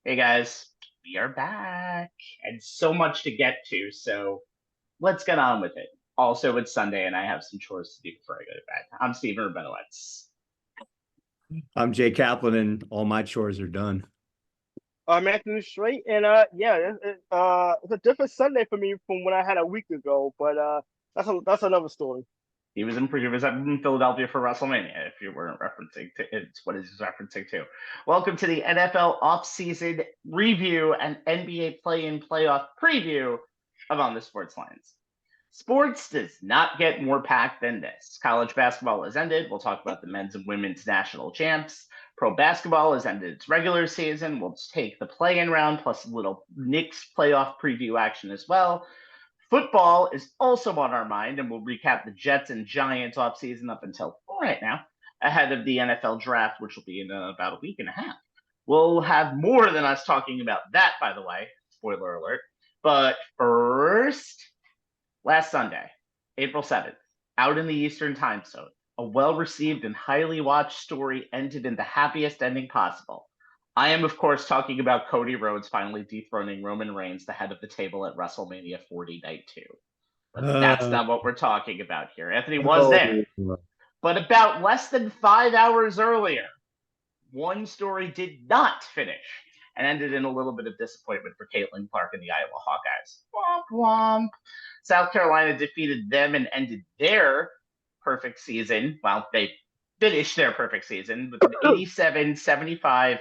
Hey guys, we are back and so much to get to, so let's get on with it. Also, it's Sunday and I have some chores to do before I go to bed. I'm Stephen Rabinowitz. I'm Jay Kaplan, and all my chores are done. I'm Anthony Strait, and it's a different Sunday for me from when I had a week ago, but that's another story. He was in Philadelphia for WrestleMania, if you weren't referencing to it's what he's referencing to. Welcome to the NFL Offseason review and NBA play-in playoff preview of On the Sports Lines. Sports does not get more packed than this. College basketball has ended. We'll talk about the men's and women's national champs. Pro basketball has ended its regular season. We'll take the play-in round plus a little Knicks playoff preview action as well. Football is also on our mind, and we'll recap the Jets and Giants offseason up until right now, ahead of the NFL draft, which will be in about a week and a half. We'll have more than us talking about that, by the way. Spoiler alert. But first, last Sunday, April 7th, out in the Eastern time zone, a well-received and highly watched story ended in the happiest ending possible. I am, of course, talking about Cody Rhodes finally dethroning Roman Reigns, the head of the table at WrestleMania 40 Night 2. But that's not what we're talking about here. Anthony was there. But about less than 5 hours earlier, one story did not finish and ended in a little bit of disappointment for Caitlin Clark and the Iowa Hawkeyes. Womp womp. South Carolina defeated them and ended their perfect season. Well, they finished their perfect season with an 87-75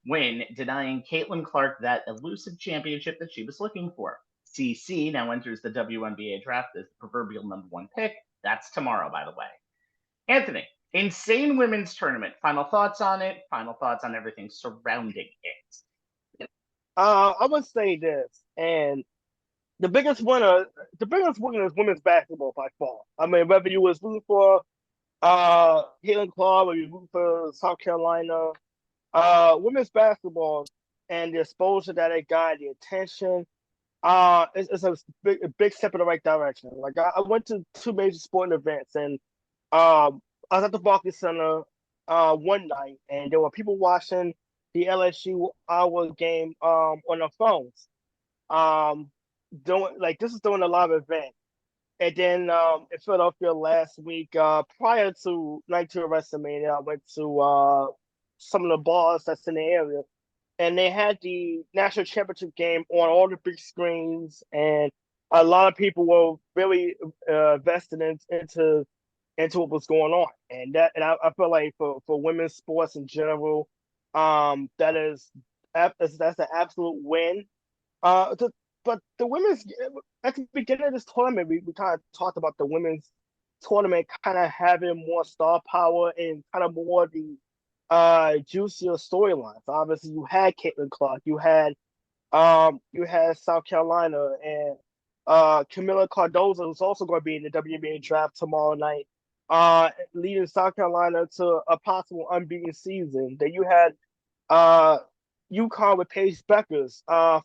win, denying Caitlin Clark that elusive championship that she was looking for. CC now enters the WNBA draft as the proverbial number one pick. That's tomorrow, by the way. Anthony, insane women's tournament. Final thoughts on it? Final thoughts on everything surrounding it? I would say this, and the biggest winner is women's basketball by far. I mean, whether you was rooting for Caitlin Clark or you rooting for South Carolina, women's basketball and the exposure that it got, the attention, it's a big step in the right direction. Like I went to two major sporting events, and I was at the Barclays Center one night, and there were people watching the LSU Iowa game on their phones. Um, this is during a live event. And then in Philadelphia last week, prior to night two of WrestleMania, I went to some of the bars that's in the area, and they had the national championship game on all the big screens, and a lot of people were really vested into what was going on, and I feel like for women's sports in general, that's an absolute win. But the women's at the beginning of this tournament, we kind of talked about the women's tournament kind of having more star power and kind of more the juicier storylines. Obviously, you had Caitlin Clark, you had South Carolina, and Camila Cardozo, who's also going to be in the WNBA draft tomorrow night, leading South Carolina to a possible unbeaten season. Then you had UConn with Paige Beckers,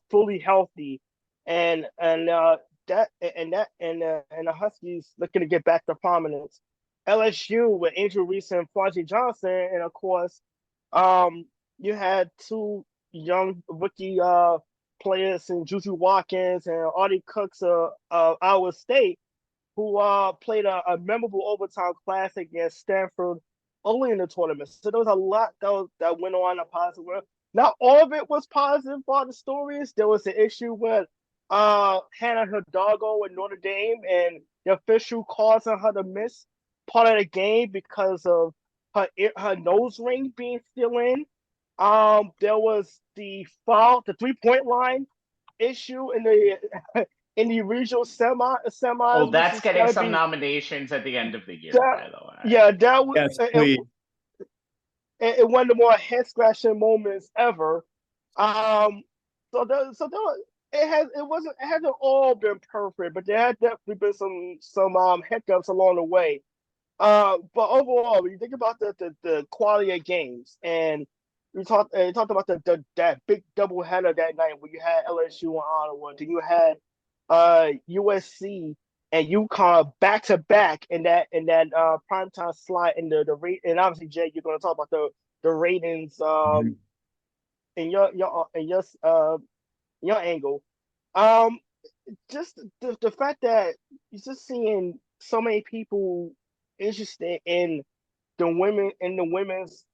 fully healthy, and the Huskies looking to get back to prominence. LSU with Angel Reese and Florgie Johnson, and of course, you had two young rookie players in Juju Watkins and Artie Cooks of Iowa State, who played a memorable overtime classic against Stanford early in the tournament. So there was a lot that went on a positive way. Not all of it was positive for the stories. There was an issue with Hannah Hidalgo in Notre Dame, and the official causing her to miss part of the game because of her nose ring being still in. There was the foul, the 3-point line issue in the in the regional semis. Oh, that's getting some nominations at the end of the year, by the way. Yeah, that was Yes, please. it one of the more head scratching moments ever. It hasn't all been perfect, but there had definitely been some hiccups along the way. But overall, when you think about the quality of games, and you talked about that big doubleheader that night where you had LSU and Ottawa, then you had USC and UConn back to back in that primetime slot in the rate, and obviously Jay, you're going to talk about the ratings your angle. Um, just the fact that you're just seeing so many people interested in the women's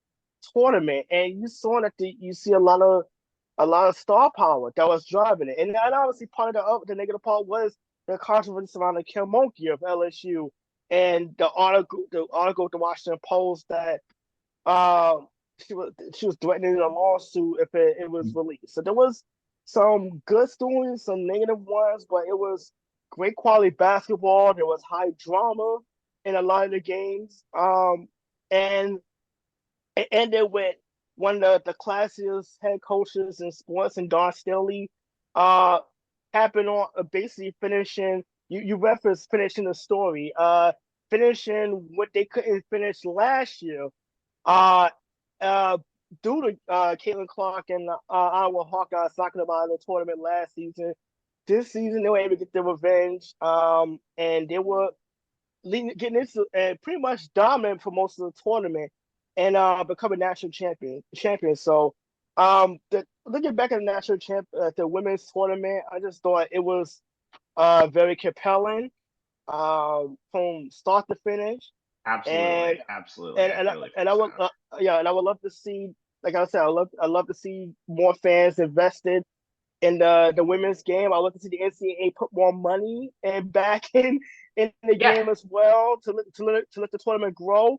tournament, and you saw that you see a lot of star power that was driving it, and obviously part of the negative part was the controversy surrounding Kim Mulkey of LSU and the article with the Washington Post that uh, she was threatening a lawsuit if it was released. So there was some good stories, some negative ones, but it was great quality basketball. There was high drama in a lot of the games. And it ended with one of the classiest head coaches in sports, and Don Staley, happened on basically finishing. You referenced finishing the story, finishing what they couldn't finish last year, uh, uh, due to Caitlin Clark and Iowa Hawkeyes talking about the tournament last season. This season, they were able to get their revenge, and they were getting into and pretty much dominant for most of the tournament and becoming national champion. So, looking back at the the women's tournament, I just thought it was very compelling from start to finish. Absolutely, absolutely. And I would and I would love to see, like I said, I love to see more fans invested in the women's game. I love to see the NCAA put more money and back in the game as well to let the tournament grow.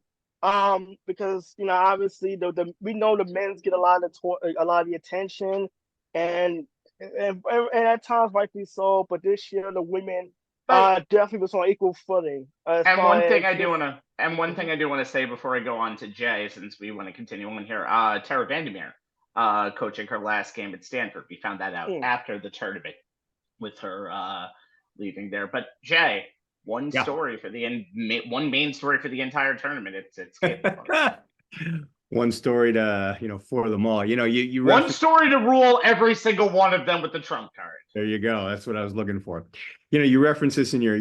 Because obviously we know the men's get a lot of the attention, and at times rightfully so. But this year the women definitely was on equal footing. And one thing I do want to say before I go on to Jay, since we want to continue on here, Tara Vandermeer, coaching her last game at Stanford. We found that out after the tournament with her leaving there. But Jay, one story for one main story for the entire tournament. It's one story to for them all. You one story to rule every single one of them with the trump card. There you go. That's what I was looking for. You reference this in your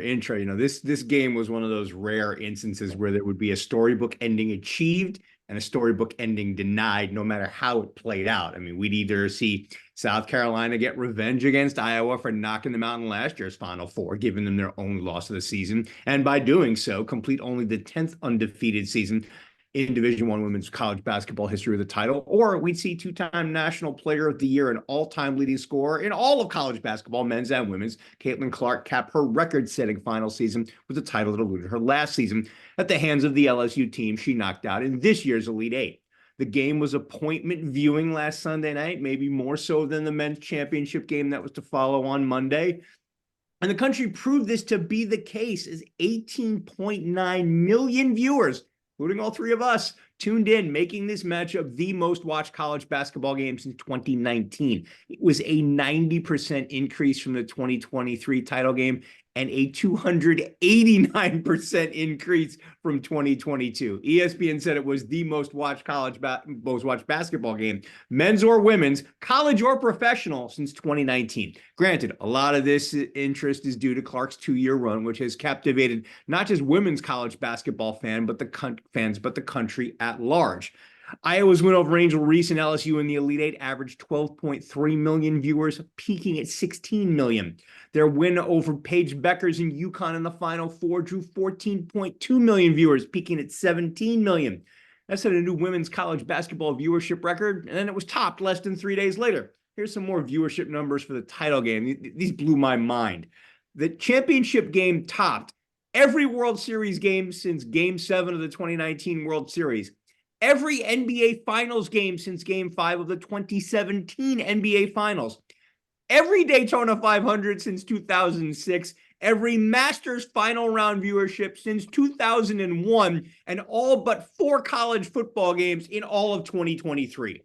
intro. This game was one of those rare instances where there would be a storybook ending achieved and a storybook ending denied, no matter how it played out. I mean, we'd either see South Carolina get revenge against Iowa for knocking them out in last year's Final Four, giving them their only loss of the season, and by doing so, complete only the 10th undefeated season in Division I women's college basketball history with a title, or we'd see two-time National Player of the Year and all-time leading scorer in all of college basketball, men's and women's, Caitlin Clark, cap her record-setting final season with a title that eluded her last season at the hands of the LSU team she knocked out in this year's Elite Eight. The game was appointment viewing last Sunday night, maybe more so than the men's championship game that was to follow on Monday. And the country proved this to be the case as 18.9 million viewers, including all three of us, tuned in, making this matchup the most watched college basketball game since 2019. It was a 90% increase from the 2023 title game and a 289% increase from 2022. ESPN said it was the most watched basketball game, men's or women's, college or professional, since 2019. Granted, a lot of this interest is due to Clark's 2-year run, which has captivated not just women's college basketball fans, but the country at large. Iowa's win over Angel Reese and LSU in the Elite Eight averaged 12.3 million viewers, peaking at 16 million. Their win over Paige Bueckers and UConn in the Final Four drew 14.2 million viewers, peaking at 17 million. That set a new women's college basketball viewership record, and then it was topped less than 3 days later. Here's some more viewership numbers for the title game. These blew my mind. The championship game topped every World Series game since Game 7 of the 2019 World Series. Every NBA Finals game since Game 5 of the 2017 NBA Finals. Every Daytona 500 since 2006. Every Masters final round viewership since 2001. And all but 4 college football games in all of 2023.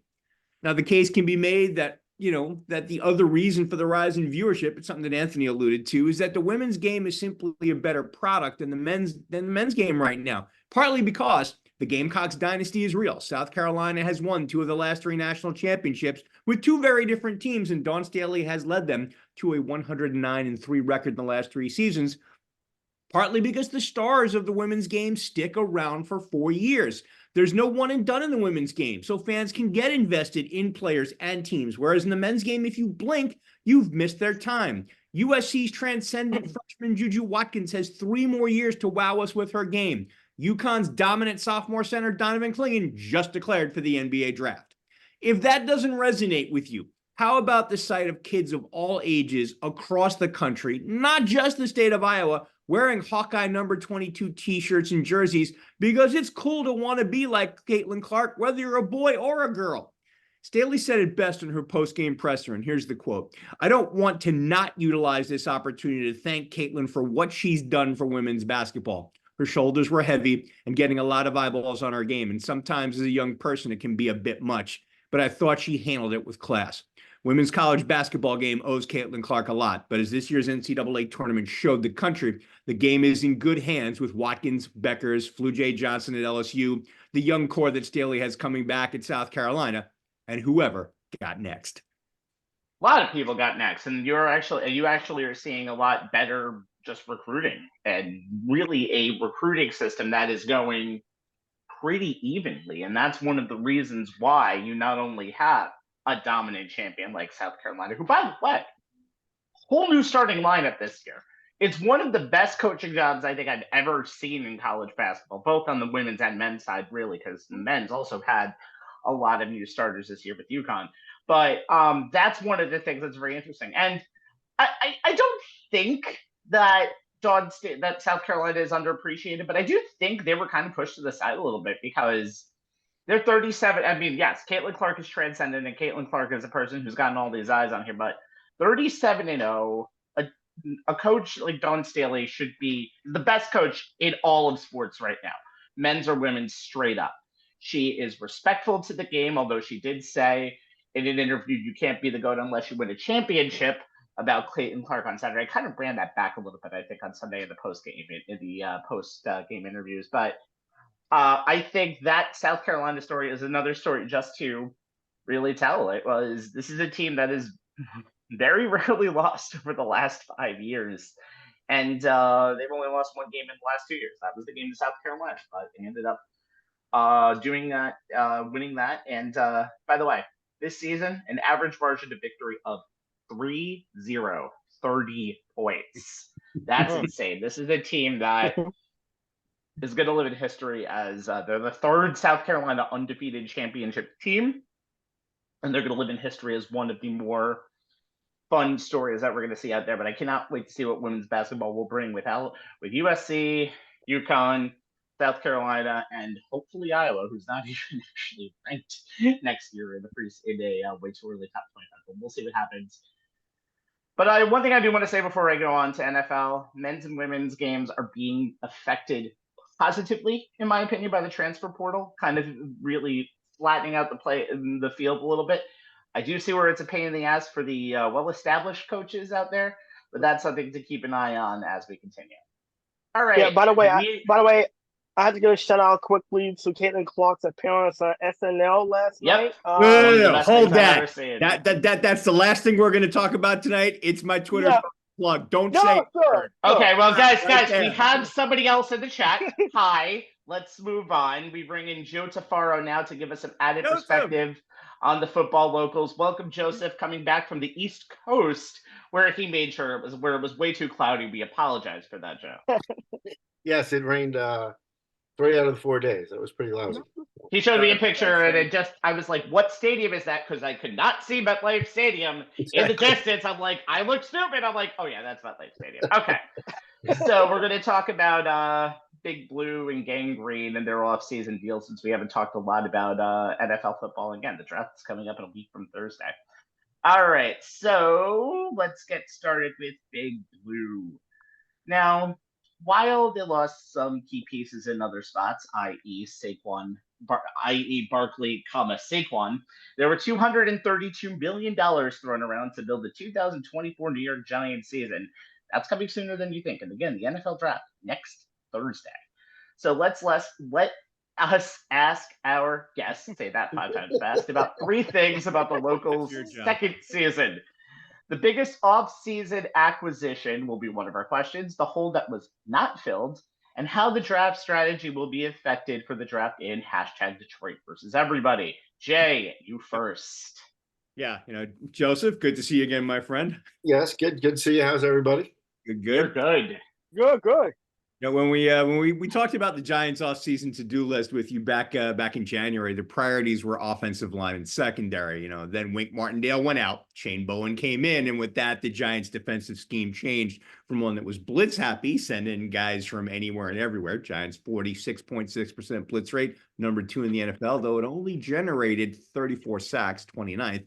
Now, the case can be made that, that the other reason for the rise in viewership, it's something that Anthony alluded to, is that the women's game is simply a better product than the men's game right now. Partly because the Gamecocks dynasty is real. South Carolina has won 2 of the last 3 national championships with 2 very different teams, and Dawn Staley has led them to a 109-3 record in the last 3 seasons, partly because the stars of the women's game stick around for 4 years. There's no one and done in the women's game, so fans can get invested in players and teams. Whereas in the men's game, if you blink, you've missed their time. USC's transcendent freshman Juju Watkins has 3 more years to wow us with her game. UConn's dominant sophomore center Donovan Clingan just declared for the NBA draft. If that doesn't resonate with you, how about the sight of kids of all ages across the country, not just the state of Iowa, wearing Hawkeye number 22 t-shirts and jerseys because it's cool to want to be like Caitlin Clark, whether you're a boy or a girl. Staley said it best in her post-game presser, and here's the quote. I don't want to not utilize this opportunity to thank Caitlin for what she's done for women's basketball. Her shoulders were heavy and getting a lot of eyeballs on our game, and sometimes as a young person, it can be a bit much, but I thought she handled it with class. Women's college basketball game owes Caitlin Clark a lot, but as this year's NCAA tournament showed the country, the game is in good hands with Watkins, Beckers, Flu J. Johnson at LSU, the young core that Staley has coming back at South Carolina, and whoever got next. A lot of people got next, and you actually are seeing a lot better just recruiting, and really a recruiting system that is going pretty evenly. And that's one of the reasons why you not only have a dominant champion like South Carolina, who, by the way, whole new starting lineup this year. It's one of the best coaching jobs I think I've ever seen in college basketball, both on the women's and men's side, really, because the men's also had a lot of new starters this year with UConn. But that's one of the things that's very interesting. And I don't think that that South Carolina is underappreciated, but I do think they were kind of pushed to the side a little bit because they're 37. I mean, yes, Caitlin Clark is transcendent, and Caitlin Clark is a person who's gotten all these eyes on here, but 37-0, a coach like Dawn Staley should be the best coach in all of sports right now, men's or women's, straight up. She is respectful to the game, although she did say in an interview, you can't be the GOAT unless you win a championship about Caitlin Clark on Saturday. I kind of ran that back a little bit, I think, on Sunday in the post-game interviews. But I think that South Carolina story is another story just to really tell. This is a team that is very rarely lost over the last 5 years. And they've only lost one game in the last 2 years. That was the game to South Carolina, but they ended up doing that, winning that. And by the way, this season, an average margin of victory of 3-0, 30 points. That's insane. This is a team that is going to live in history as they're the third South Carolina undefeated championship team. And they're going to live in history as one of the more fun stories that we're going to see out there. But I cannot wait to see what women's basketball will bring with USC, UConn, South Carolina, and hopefully Iowa, who's not even actually ranked next year in a way too early top 25. But we'll see what happens. But one thing I do want to say before I go on to NFL, men's and women's games are being affected positively, in my opinion, by the transfer portal, kind of really flattening out the play in the field a little bit. I do see where it's a pain in the ass for the well-established coaches out there, but that's something to keep an eye on as we continue. All right. Yeah. By the way, I had to give a shout out quickly to Caitlin Clark's appearance on SNL last night. No, hold that. That's the last thing we're going to talk about tonight. It's my Twitter plug. Don't say. Sure. Okay, well, guys, we have somebody else in the chat. Hi, let's move on. We bring in Joe Tufaro now to give us some added perspective on the football locals. Welcome, Joseph, coming back from the East Coast, where he made sure it was way too cloudy. We apologize for that, Joe. Yes, it rained 3 out of the 4 days. It was pretty lousy. He showed me a picture, and I was like, what stadium is that? Because I could not see MetLife Stadium in the distance. I'm like, I look stupid. I'm like, oh, yeah, that's MetLife Stadium. Okay. So we're going to talk about Big Blue and Gang Green and their off-season deal, since we haven't talked a lot about NFL football. Again, the draft is coming up in a week from Thursday. All right, so let's get started with Big Blue. Now, while they lost some key pieces in other spots, i.e. Barkley, Saquon, there were $232 million thrown around to build the 2024 New York Giants season. That's coming sooner than you think. And again, the NFL draft next Thursday. So let us ask our guests, say that 5 times fast, about 3 things about the locals' second season. The biggest off-season acquisition will be one of our questions, the hole that was not filled, and how the draft strategy will be affected for the draft in #Detroit versus everybody. Jay, you first. Yeah, Joseph, good to see you again, my friend. Yes, good to see you. How's everybody? Good. You're good. Good. When we talked about the Giants offseason to-do list with you back in January, the priorities were offensive line and secondary. Then Wink Martindale went out, Shane Bowen came in, and with that, the Giants' defensive scheme changed from one that was blitz happy, sending guys from anywhere and everywhere. Giants 46.6% blitz rate, number 2 in the NFL, though it only generated 34 sacks, 29th.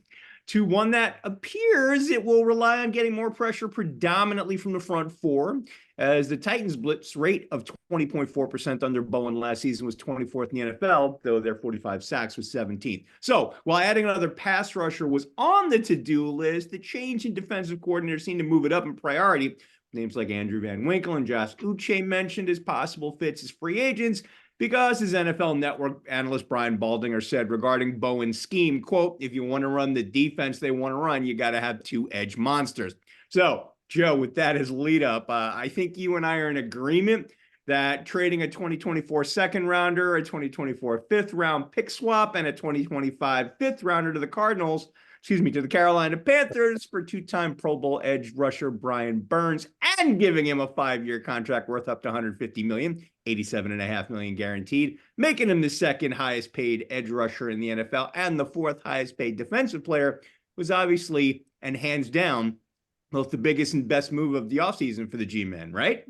To one that appears it will rely on getting more pressure predominantly from the front four, as the Titans' blitz rate of 20.4% under Bowen last season was 24th in the NFL, though their 45 sacks was 17th. So while adding another pass rusher was on the to-do list, the change in defensive coordinator seemed to move it up in priority. Names like Andrew Van Winkle and Josh Uche mentioned as possible fits as free agents, because as NFL Network analyst Brian Baldinger said regarding Bowen's scheme, quote, if you want to run the defense they want to run, you got to have 2 edge monsters. So, Joe, with that as lead up, I think you and I are in agreement that trading a 2024 second rounder, a 2024 fifth round pick swap, and a 2025 fifth rounder to the to the Carolina Panthers for 2-time Pro Bowl edge rusher Brian Burns, and giving him a 5-year contract worth up to $150 million, $87.5 million guaranteed, making him the 2nd highest paid edge rusher in the NFL and the 4th highest paid defensive player, was obviously, and hands down, both the biggest and best move of the offseason for the G-Men, right?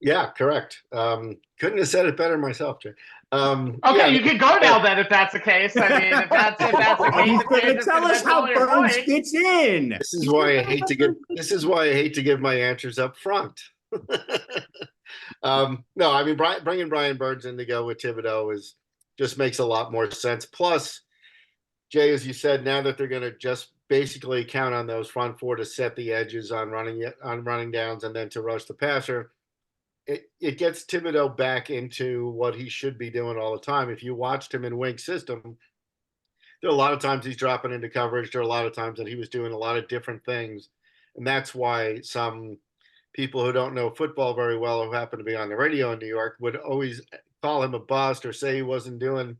Yeah, correct. Couldn't have said it better myself, Jay. Okay, yeah, you can go now then if that's the case. I mean, if that's the case, He's going to tell us how Burns fits in. This is why I hate to give my answers up front. No, I mean, bringing Brian Burns in to go with Thibodeau just makes a lot more sense. Plus, Jay, as you said, now that they're going to just basically count on those front four to set the edges on running downs and then to rush the passer, it gets Thibodeau back into what he should be doing all the time. If you watched him in Wink's system, there are a lot of times he's dropping into coverage. There are a lot of times that he was doing a lot of different things. And that's why some people who don't know football very well, who happen to be on the radio in New York, would always call him a bust or say he wasn't doing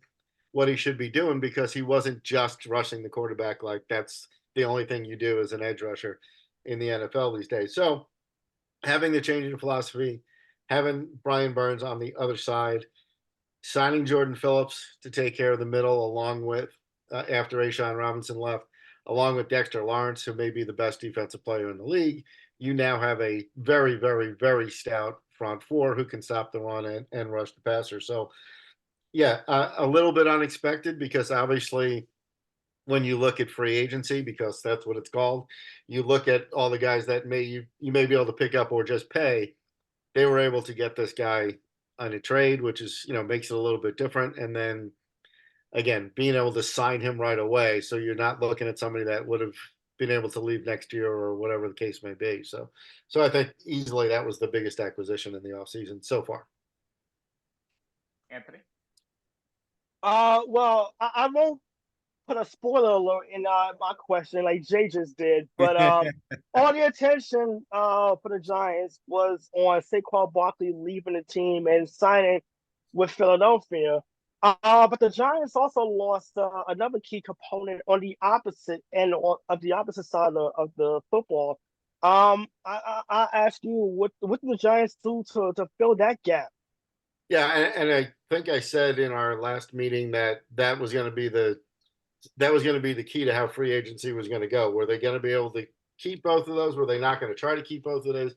what he should be doing, because he wasn't just rushing the quarterback. Like, that's the only thing you do as an edge rusher in the NFL these days. So having the change in philosophy, having Brian Burns on the other side, signing Jordan Phillips to take care of the middle, along with after A'Shawn Robinson left, along with Dexter Lawrence, who may be the best defensive player in the league, you now have a very, very, very stout front four who can stop the run and rush the passer. So, yeah, a little bit unexpected, because obviously when you look at free agency, because that's what it's called, you look at all the guys that you may be able to pick up or just pay. They were able to get this guy on a trade, which is, makes it a little bit different. And then again, being able to sign him right away, so you're not looking at somebody that would have been able to leave next year or whatever the case may be. So I think easily that was the biggest acquisition in the offseason so far. Anthony? Well, I won't put a spoiler alert in my question like Jay just did, but all the attention for the Giants was on Saquon Barkley leaving the team and signing with Philadelphia. But the Giants also lost another key component on the opposite end of the opposite side of the football. I ask you, what did the Giants do to fill that gap? Yeah, and I think I said in our last meeting that was going to be the key to how free agency was going to go. Were they going to be able to keep both of those? Were they not going to try to keep both of those?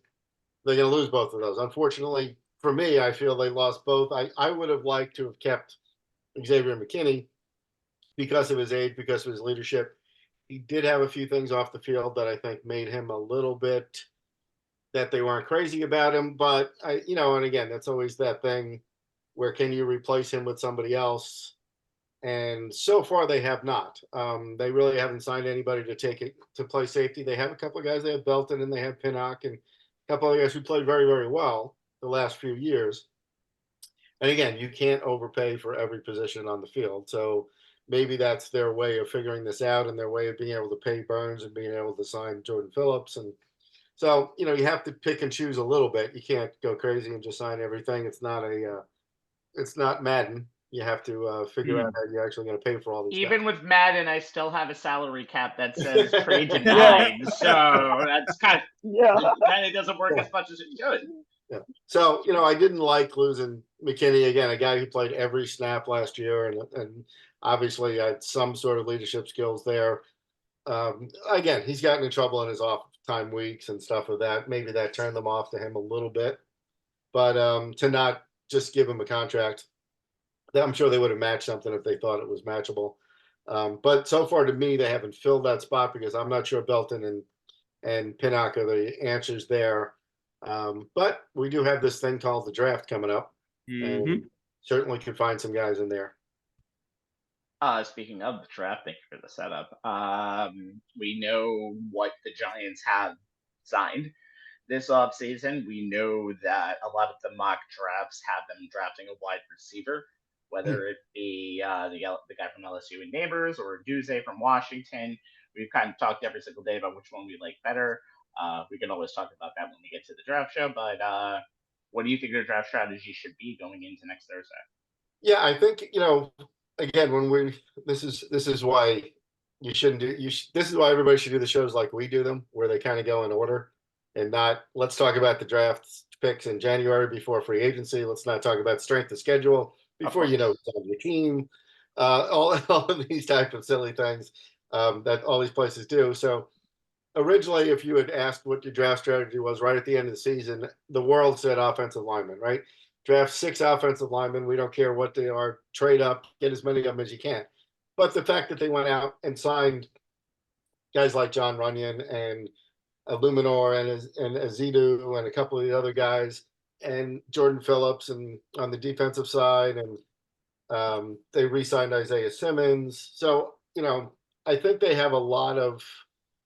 They're going to lose both of those. Unfortunately, for me, I feel they lost both. I would have liked to have kept Xavier McKinney because of his age, because of his leadership. He did have a few things off the field that I think made him a little bit that they weren't crazy about him. But, and again, that's always that thing where can you replace him with somebody else? And so far they have not. They really haven't signed anybody to play safety. They have a couple of guys. They have Belton and they have Pinnock and a couple of guys who played very, very well the last few years. And again, you can't overpay for every position on the field. So maybe that's their way of figuring this out, and their way of being able to pay Burns and being able to sign Jordan Phillips and So, you have to pick and choose a little bit. You can't go crazy and just sign everything. It's not Madden. You have to figure out how you're actually going to pay for all these Even guys. with Madden, I still have a salary cap that says trade Yeah. denied. So that's Yeah. it doesn't work as much as it should. Yeah. So, I didn't like losing McKinney again, a guy who played every snap last year and obviously had some sort of leadership skills there. Again, he's gotten in trouble in his off time weeks and stuff like that. Maybe that turned them off to him a little bit, but to not just give him a contract, I'm sure they would have matched something if they thought it was matchable. But so far to me, they haven't filled that spot because I'm not sure Belton and Pinnock are the answers there. But we do have this thing called the draft coming up, and certainly can find some guys in there. Speaking of the draft, thank you for the setup. We know what the Giants have signed this offseason. We know that a lot of the mock drafts have them drafting a wide receiver, whether it be the guy from LSU and Neighbors or Duze from Washington. We've kind of talked every single day about which one we like better. We can always talk about that when we get to the draft show, but what do you think your draft strategy should be going into next Thursday? Yeah, I think, again, when this is why you shouldn't do this is why everybody should do the shows like we do them, where they kind of go in order and not let's talk about the draft picks in January before free agency. Let's not talk about strength of schedule before who's on your team. All of these type of silly things that all these places do. So originally, if you had asked what your draft strategy was right at the end of the season, the world said offensive lineman, right? Draft 6 offensive linemen. We don't care what they are. Trade up, get as many of them as you can. But the fact that they went out and signed guys like John Runyon and Luminor and Azidu and a couple of the other guys and Jordan Phillips and on the defensive side, and they re-signed Isaiah Simmons. So, I think they have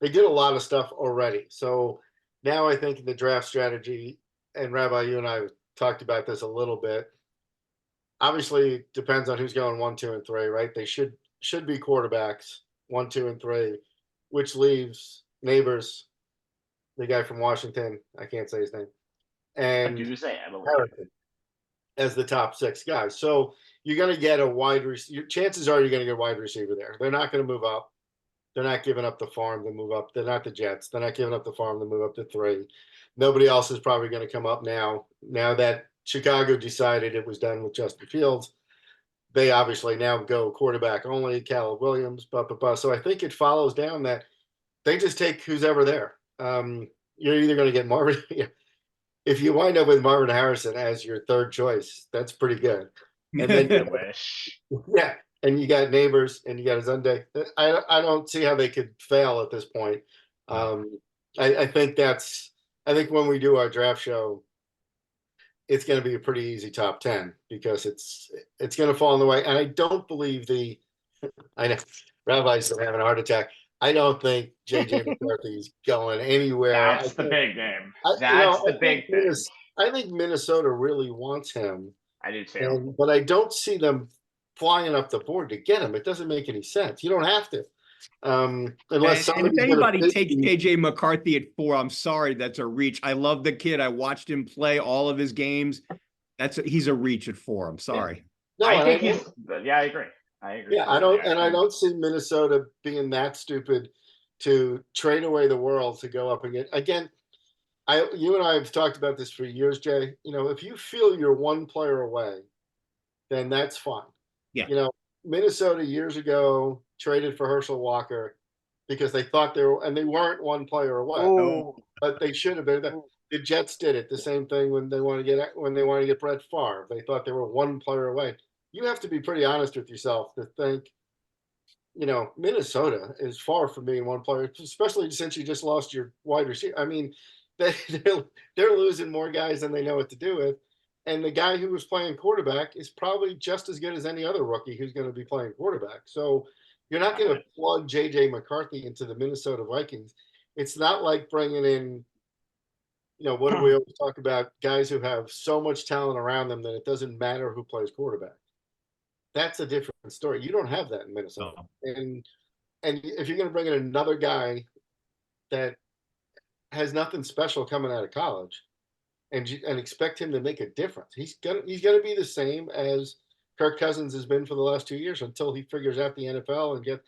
they did a lot of stuff already. So now I think in the draft strategy, and Rabbi, you and I talked about this a little bit. Obviously, it depends on who's going 1, 2, and 3, right? They should be quarterbacks 1, 2, and 3, which leaves Neighbors, the guy from Washington, I can't say his name, and Harrison as the top 6 guys. So you're going to get a wide receiver. Chances are you're going to get a wide receiver there. They're not going to move up. They're not giving up the farm to move up. They're not the Jets. They're not giving up the farm to move up to 3. Nobody else is probably going to come up now. Now that Chicago decided it was done with Justin Fields, they obviously now go quarterback only, Caleb Williams, So I think it follows down that they just take who's ever there. You're either going to get Marvin. If you wind up with Marvin Harrison as your 3rd choice, that's pretty good. And then I wish. Yeah. And you got Neighbors and you got Azunde. I don't see how they could fail at this point. I think when we do our draft show, it's going to be a pretty easy top 10 because it's going to fall in the way. And I don't believe I know Rabbi's having a heart attack. I don't think JJ McCarthy is going anywhere. That's the big name. That's the big thing. I think Minnesota really wants him. I do too. But I don't see them flying up the board to get him. It doesn't make any sense. You don't have to. Unless if anybody takes JJ McCarthy at 4, I'm sorry, that's a reach. I love the kid. I watched him play all of his games. He's a reach at 4. I'm sorry. No, I agree. Yeah, I don't see Minnesota being that stupid to trade away the world to go up again. You and I have talked about this for years, Jay. If you feel you're 1 player away, then that's fine. Yeah. Minnesota years ago traded for Herschel Walker because they thought they weren't 1 player away, but they should have been. The Jets did it. The same thing when they want to get Brett Favre. They thought they were 1 player away. You have to be pretty honest with yourself to think, Minnesota is far from being 1 player, especially since you just lost your wide receiver. I mean, they're losing more guys than they know what to do with. And the guy who was playing quarterback is probably just as good as any other rookie who's going to be playing quarterback. So you're not going to plug J.J. McCarthy into the Minnesota Vikings. It's not like bringing in, what do we always talk about, guys who have so much talent around them that it doesn't matter who plays quarterback. That's a different story. You don't have that in Minnesota. And if you're going to bring in another guy that has nothing special coming out of college, and expect him to make a difference. He's gonna be the same as Kirk Cousins has been for the last 2 years until he figures out the NFL and get.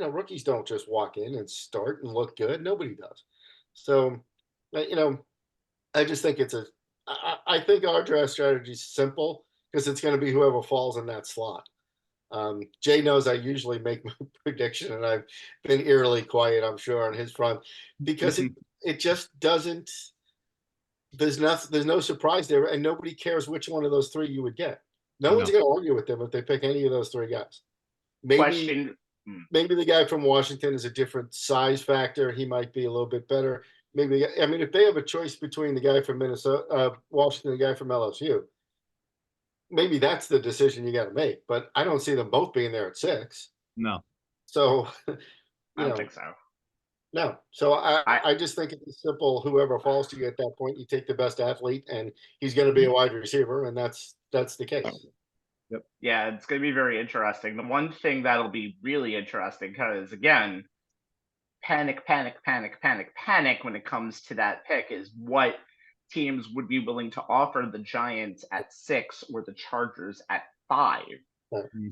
Rookies don't just walk in and start and look good. Nobody does. So, I just think I think our draft strategy is simple because it's going to be whoever falls in that slot. Jay knows I usually make my prediction, and I've been eerily quiet, I'm sure, on his front because it just doesn't. There's no surprise there, and nobody cares which one of those three you would get. No one's going to argue with them if they pick any of those three guys. Maybe the guy from Washington is a different size factor. He might be a little bit better. Maybe, I mean, if they have a choice between the guy from Minnesota, Washington, and the guy from LSU, maybe that's the decision you got to make. But I don't see them both being there at 6. No. So, I don't think so. No. So I just think it's simple. Whoever falls to you at that point, you take the best athlete, and he's going to be a wide receiver, and that's the case. Yep. Yeah, it's going to be very interesting. The one thing that'll be really interesting, because again, panic when it comes to that pick is what teams would be willing to offer the Giants at 6 or the Chargers at 5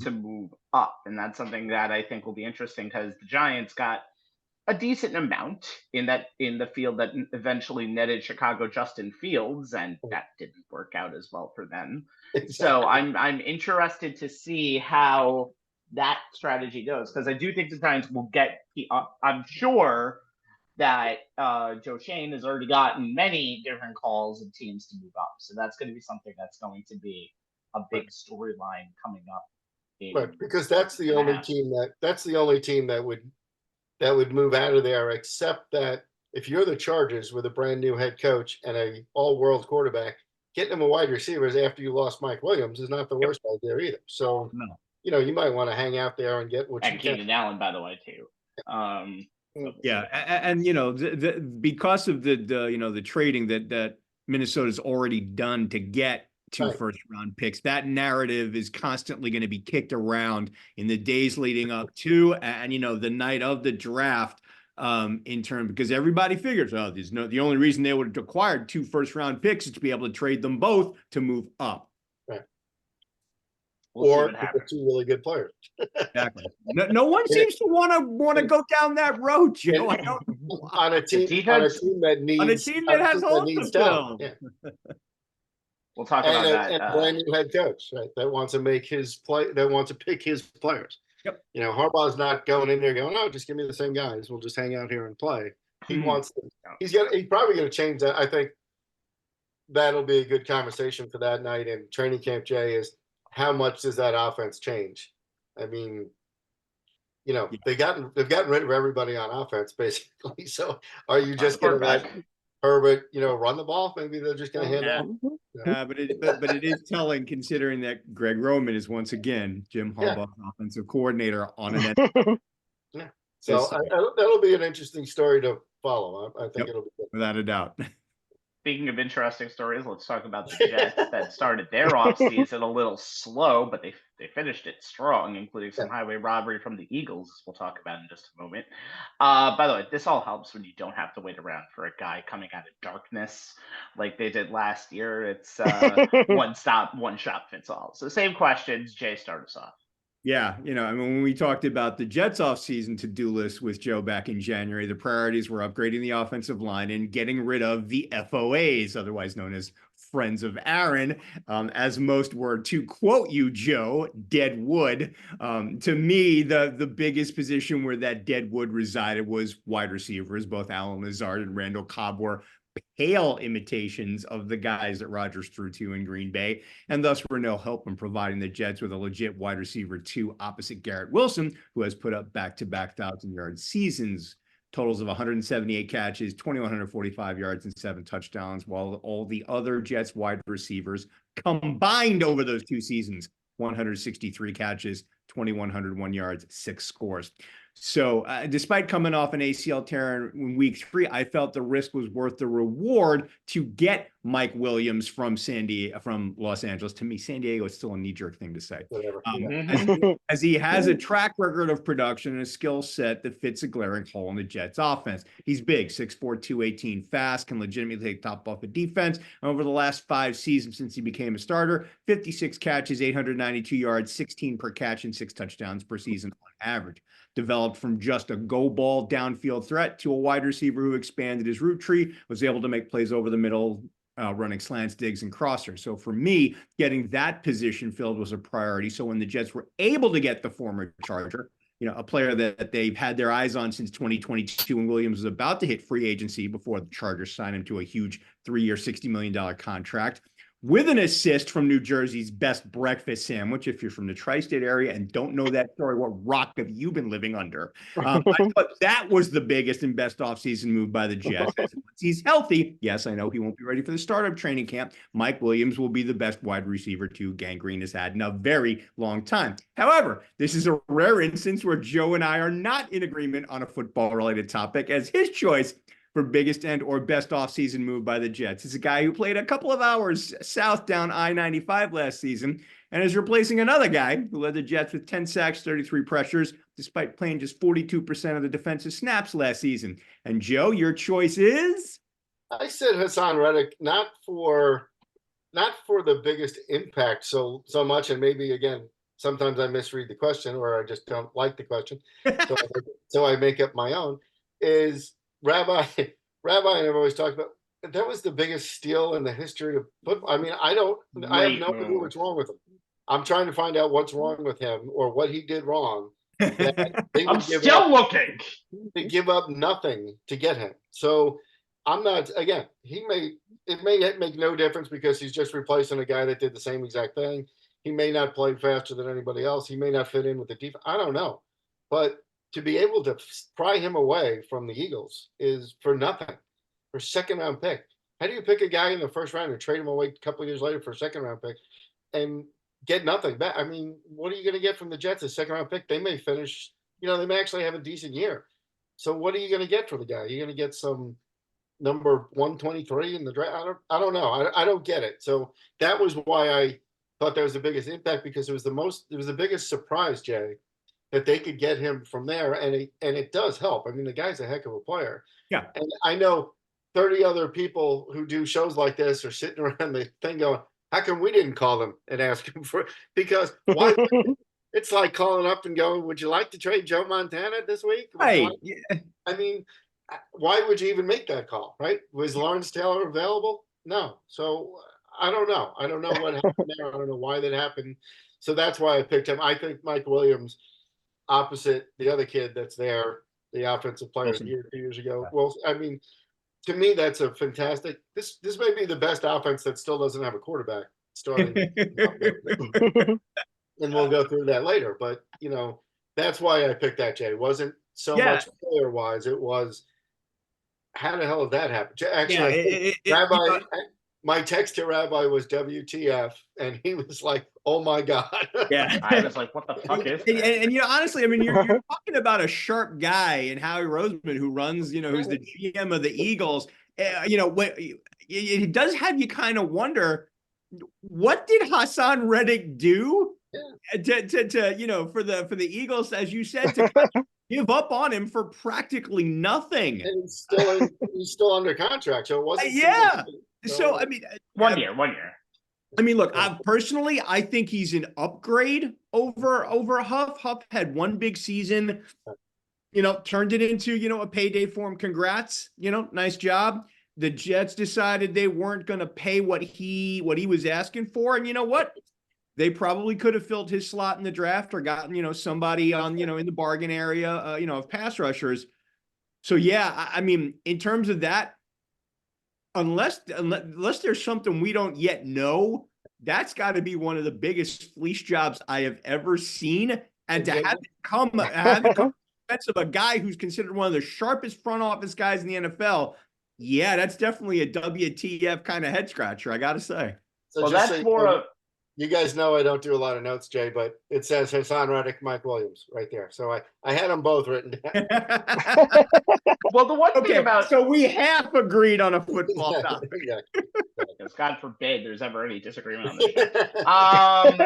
to move up. And that's something that I think will be interesting because the Giants got a decent amount in the field that eventually netted Chicago Justin Fields, and that didn't work out as well for them. Exactly. So I'm interested to see how that strategy goes, because I do think the Giants will get. I'm sure that Joe Schoen has already gotten many different calls of teams to move up, so that's going to be something that's going to be a big storyline coming up. Right, because that's the only team that would move out of there, except that if you're the Chargers with a brand new head coach and a all-world quarterback, getting them a wide receivers after you lost Mike Williams is not the worst idea either. So, you might want to hang out there and get what you can. And Keenan Allen, by the way, too. Yeah, and because of the trading that Minnesota's already done to get 2 first-round picks, that narrative is constantly going to be kicked around in the days leading up to and the night of the draft, because everybody figures, the only reason they would have acquired 2 first-round picks is to be able to trade them both to move up. Right. Or 2 really good players. Exactly. No one seems to want to go down that road, Joe. On a team that has holes to fill. Yeah. We'll talk about that. And a brand new head coach, right? That wants to make that wants to pick his players. Yep. Harbaugh's not going in there going, "Oh, just give me the same guys. We'll just hang out here and play." He wants to. He's probably going to change that. I think that'll be a good conversation for that night in training camp. Jay, is how much does that offense change? I mean, they've gotten rid of everybody on offense basically. So are you just going to let Herbert, run the ball? Maybe they're just going to hand it. But it is telling, considering that Greg Roman is once again Jim Harbaugh's offensive coordinator on an end. Yeah. So that'll be an interesting story to follow. I think it'll be good. Without a doubt. Speaking of interesting stories, let's talk about the Jets that started their offseason a little slow, but they finished it strong, including some highway robbery from the Eagles, as we'll talk about in just a moment. By the way, this all helps when you don't have to wait around for a guy coming out of darkness like they did last year. It's one shot fits all. So same questions. Jay, start us off. Yeah, when we talked about the Jets offseason to-do list with Joe back in January, the priorities were upgrading the offensive line and getting rid of the FOAs, otherwise known as Friends of Aaron, as most were, to quote you, Joe, dead wood. To me, the biggest position where that dead wood resided was wide receivers. Both Allen Lazard and Randall Cobb were pale imitations of the guys that Rodgers threw to in Green Bay, and thus were no help in providing the Jets with a legit wide receiver 2 opposite Garrett Wilson, who has put up back-to-back 1,000-yard seasons, totals of 178 catches, 2,145 yards, and 7 touchdowns, while all the other Jets wide receivers combined over those 2 seasons, 163 catches, 2,101 yards, 6 scores. So despite coming off an ACL tear in week 3, I felt the risk was worth the reward to get Mike Williams from from Los Angeles. To me, San Diego is still a knee-jerk thing to say. Whatever. As he has a track record of production and a skill set that fits a glaring hole in the Jets offense. He's big, 6'4", 218, fast, can legitimately take top off of defense. And over the last 5 seasons since he became a starter, 56 catches, 892 yards, 16 per catch, and 6 touchdowns per season on average. Developed from just a go ball downfield threat to a wide receiver who expanded his route tree, was able to make plays over the middle, running slants, digs, and crossers. So for me, getting that position filled was a priority. So when the Jets were able to get the former Charger, a player that they've had their eyes on since 2022, when Williams was about to hit free agency before the Chargers signed him to a huge 3-year, $60 million contract, with an assist from New Jersey's best breakfast sandwich. If you're from the tri-state area and don't know that story, what rock have you been living under? I thought that was the biggest and best offseason move by the Jets. Once he's healthy, yes, I know he won't be ready for the startup training camp. Mike Williams will be the best wide receiver Gangrene has had in a very long time. However, this is a rare instance where Joe and I are not in agreement on a football-related topic, as his choice for biggest and or best offseason move by the Jets. It's a guy who played a couple of hours south down I-95 last season and is replacing another guy who led the Jets with 10 sacks, 33 pressures, despite playing just 42% of the defensive snaps last season. And Joe, your choice is? I said Hassan Reddick, not for the biggest impact so much, and maybe again, sometimes I misread the question or I just don't like the question, so I make up my own, is Rabbi and I've always talked about that was the biggest steal in the history of football. I mean, I have no idea what's wrong with him. I'm trying to find out what's wrong with him or what he did wrong. I'm still looking. They give up nothing to get him. So I'm not, again, it may make no difference because he's just replacing a guy that did the same exact thing. He may not play faster than anybody else. He may not fit in with the defense. I don't know. But to be able to pry him away from the Eagles is for nothing, for a second-round pick. How do you pick a guy in the first round and trade him away a couple of years later for a second-round pick and get nothing back? I mean, what are you going to get from the Jets? A second-round pick? They may finish, they may actually have a decent year. So what are you going to get for the guy? You're going to get some number 123 in the draft? I don't know. I don't get it. So that was why I thought that was the biggest impact, because it was the biggest surprise, Jay, that they could get him from there, and it does help. I mean, the guy's a heck of a player. Yeah. And I know 30 other people who do shows like this are sitting around the thing going, how come we didn't call him and ask him for it? Because why? It's like calling up and going, would you like to trade Joe Montana this week? Right. I mean, why would you even make that call, right? Was Lawrence Taylor available? No. So I don't know. I don't know what happened there. I don't know why that happened. So that's why I picked him. I think Mike Williams, opposite the other kid that's there, the offensive player 2 years ago. Well, I mean, to me, that's a fantastic. This may be the best offense that still doesn't have a quarterback starting. And we'll go through that later. But that's why I picked that, Jay. It wasn't so much player wise. It was how the hell did that happen? Actually, Rabbi. My text to Rabbi was WTF, and he was like, "Oh my God!" Yeah, I was like, "What the fuck is?" And honestly, I mean, you're talking about a sharp guy in Howie Roseman, who runs, who's the GM of the Eagles. It does have you kind of wonder, what did Hassan Reddick do to for the Eagles, as you said, to kind of give up on him for practically nothing? And he's still under contract, so it wasn't. So I mean, one year. I mean, look, I think he's an upgrade over Huff. Huff had one big season, turned it into, a payday for him. Congrats, nice job. The Jets decided they weren't going to pay what he was asking for. And you know what? They probably could have filled his slot in the draft or gotten, somebody on, in the bargain area, of pass rushers. So, yeah, I mean, in terms of that, unless there's something we don't yet know, that's got to be one of the biggest fleece jobs I have ever seen. And to have it come of a guy who's considered one of the sharpest front office guys in the NFL, yeah, that's definitely a WTF kind of head scratcher, I got to say. So well, that's more of You guys know I don't do a lot of notes, Jay, but it says Hassan Reddick, Mike Williams right there. So I had them both written down. Well, the one thing Okay, about so we half agreed on a football topic. Yeah. because God forbid there's ever any disagreement on this show.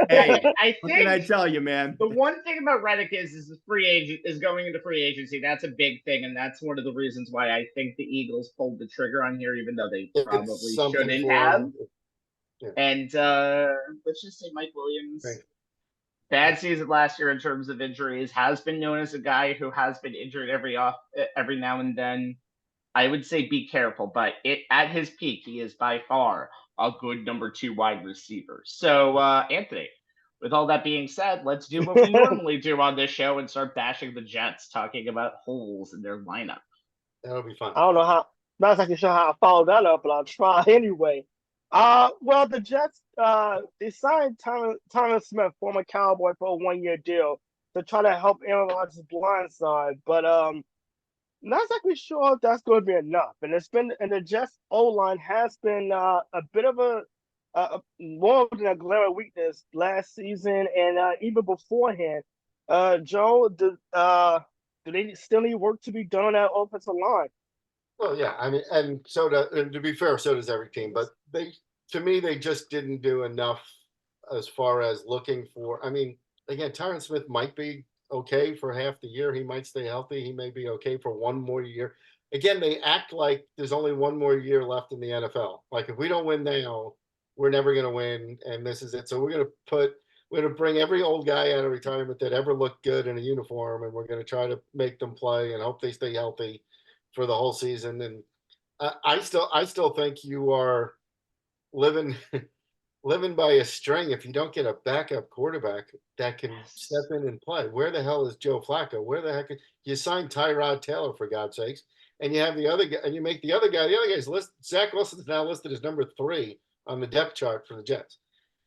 Hey, I What can I think tell you, man? the one thing about Reddick is the free agent is going into free agency. That's a big thing, and that's one of the reasons why I think the Eagles pulled the trigger on here, even though they It's probably something shouldn't for have. him. Yeah. And let's just say Mike Williams, Right. bad season last year in terms of injuries, has been known as a guy who has been injured every now and then. I would say be careful, but at his peak, he is by far a good number 2 wide receiver. So, Anthony, with all that being said, let's do what we normally do on this show and start bashing the Jets, talking about holes in their lineup. That'll be fun. I don't know how. Not exactly sure how I follow that up, but I'll try anyway. Well, the Jets they signed Thomas Smith, former Cowboy, for a 1-year deal to try to help Aaron Rodgers' blindside, but not exactly sure if that's going to be enough. And the Jets O-line has been a bit of a more than a glaring weakness last season and even beforehand. Joe, do they still need work to be done on that offensive line? Well, yeah, I mean, and to be fair, so does every team. But to me, they just didn't do enough as far as looking for. I mean, again, Tyron Smith might be okay for half the year. He might stay healthy. He may be okay for one more year. Again, they act like there's only one more year left in the NFL. Like if we don't win now, we're never going to win, and this is it. So we're going to bring every old guy out of retirement that ever looked good in a uniform, and we're going to try to make them play and hope they stay healthy for the whole season. And I still think you are living by a string if you don't get a backup quarterback that can step in and play. Where the hell is Joe Flacco? Where the heck you signed Tyrod Taylor, for God's sakes, and you have the other guy, and you make the other guy's list. Zach Wilson's now listed as number 3 on the depth chart for the Jets.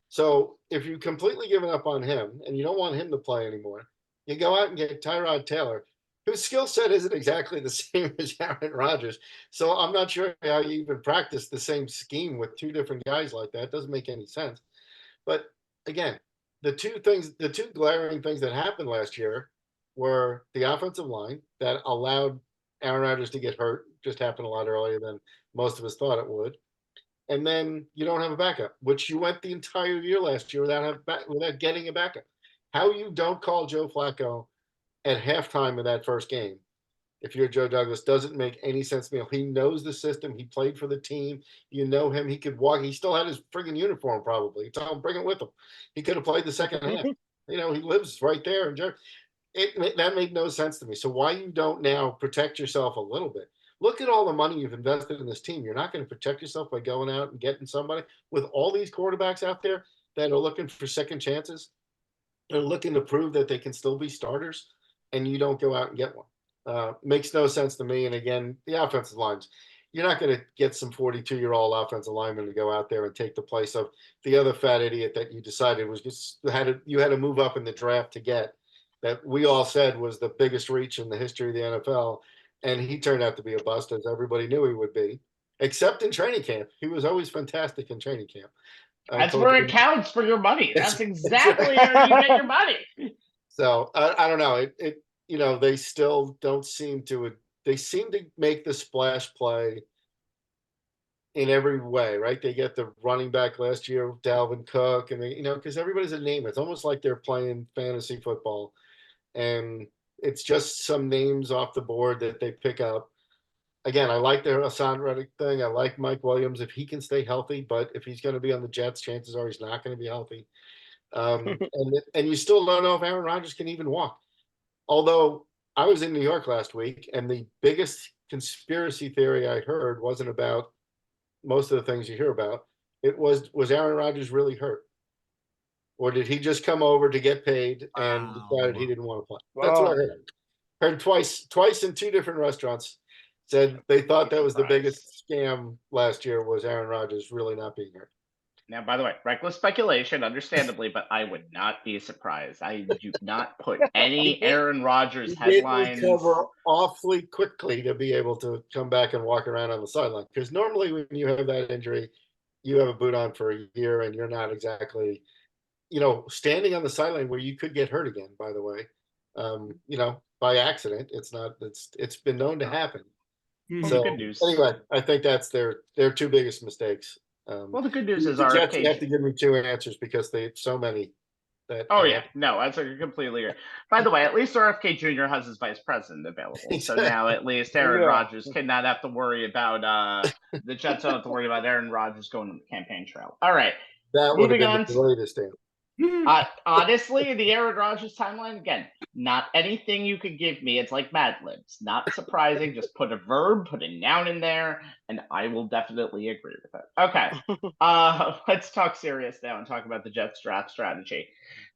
So if you completely given up on him and you don't want him to play anymore, you go out and get Tyrod Taylor, whose skill set isn't exactly the same as Aaron Rodgers. So I'm not sure how you even practice the same scheme with 2 different guys like that. It doesn't make any sense. But again, the two glaring things that happened last year were the offensive line that allowed Aaron Rodgers to get hurt. Just happened a lot earlier than most of us thought it would. And then you don't have a backup, which you went the entire year last year without getting a backup. How you don't call Joe Flacco at halftime of that first game, if you're Joe Douglas, doesn't make any sense to me. He knows the system. He played for the team. You know him. He could walk. He still had his friggin' uniform probably. Tell him, bring it with him. He could have played the second half. He lives right there. And that made no sense to me. So why you don't now protect yourself a little bit? Look at all the money you've invested in this team. You're not going to protect yourself by going out and getting somebody with all these quarterbacks out there that are looking for second chances. They're looking to prove that they can still be starters, and you don't go out and get one. Makes no sense to me. And again, the offensive lines, you're not going to get some 42-year-old offensive lineman to go out there and take the place of the other fat idiot that you decided was just you had to move up in the draft to get, that we all said was the biggest reach in the history of the NFL. And he turned out to be a bust, as everybody knew he would be, except in training camp. He was always fantastic in training camp. That's where it counts for your money. That's exactly how you get your money. So I don't know. They still don't seem to. They seem to make the splash play in every way, right? They get the running back last year, Dalvin Cook, and because everybody's a name. It's almost like they're playing fantasy football, and it's just some names off the board that they pick up. Again, I like the Hassan Reddick thing. I like Mike Williams if he can stay healthy, but if he's going to be on the Jets, chances are he's not going to be healthy. And you still don't know if Aaron Rodgers can even walk. Although I was in New York last week, and the biggest conspiracy theory I heard wasn't about most of the things you hear about. It was Aaron Rodgers really hurt? Or did he just come over to get paid and decided he didn't want to play? That's what I heard. Heard twice in 2 different restaurants said they thought that was the biggest scam last year, was Aaron Rodgers really not being hurt. Now, by the way, reckless speculation, understandably, but I would not be surprised. I do not put any Aaron Rodgers headlines. Recover awfully quickly to be able to come back and walk around on the sideline. Because normally when you have that injury, you have a boot on for a year and you're not exactly standing on the sideline where you could get hurt again, by the way, by accident. It's been known to happen. Well, So the good news. anyway, I think that's their two biggest mistakes. Well, the good news is the Jets RFK. have to give me two answers because they have so many. Oh yeah, no, that's completely agree. By the way, at least RFK Jr. has his vice president available, so now at least Aaron Rodgers cannot have to worry about the Jets don't have to worry about Aaron Rodgers going on the campaign trail. All right, That would have moving been on. the greatest thing. Honestly, the Aaron Rodgers timeline again, not anything you could give me. It's like Mad Libs, not surprising. Just put a verb, put a noun in there, and I will definitely agree with it. Okay, let's talk serious now and talk about the Jets draft strategy.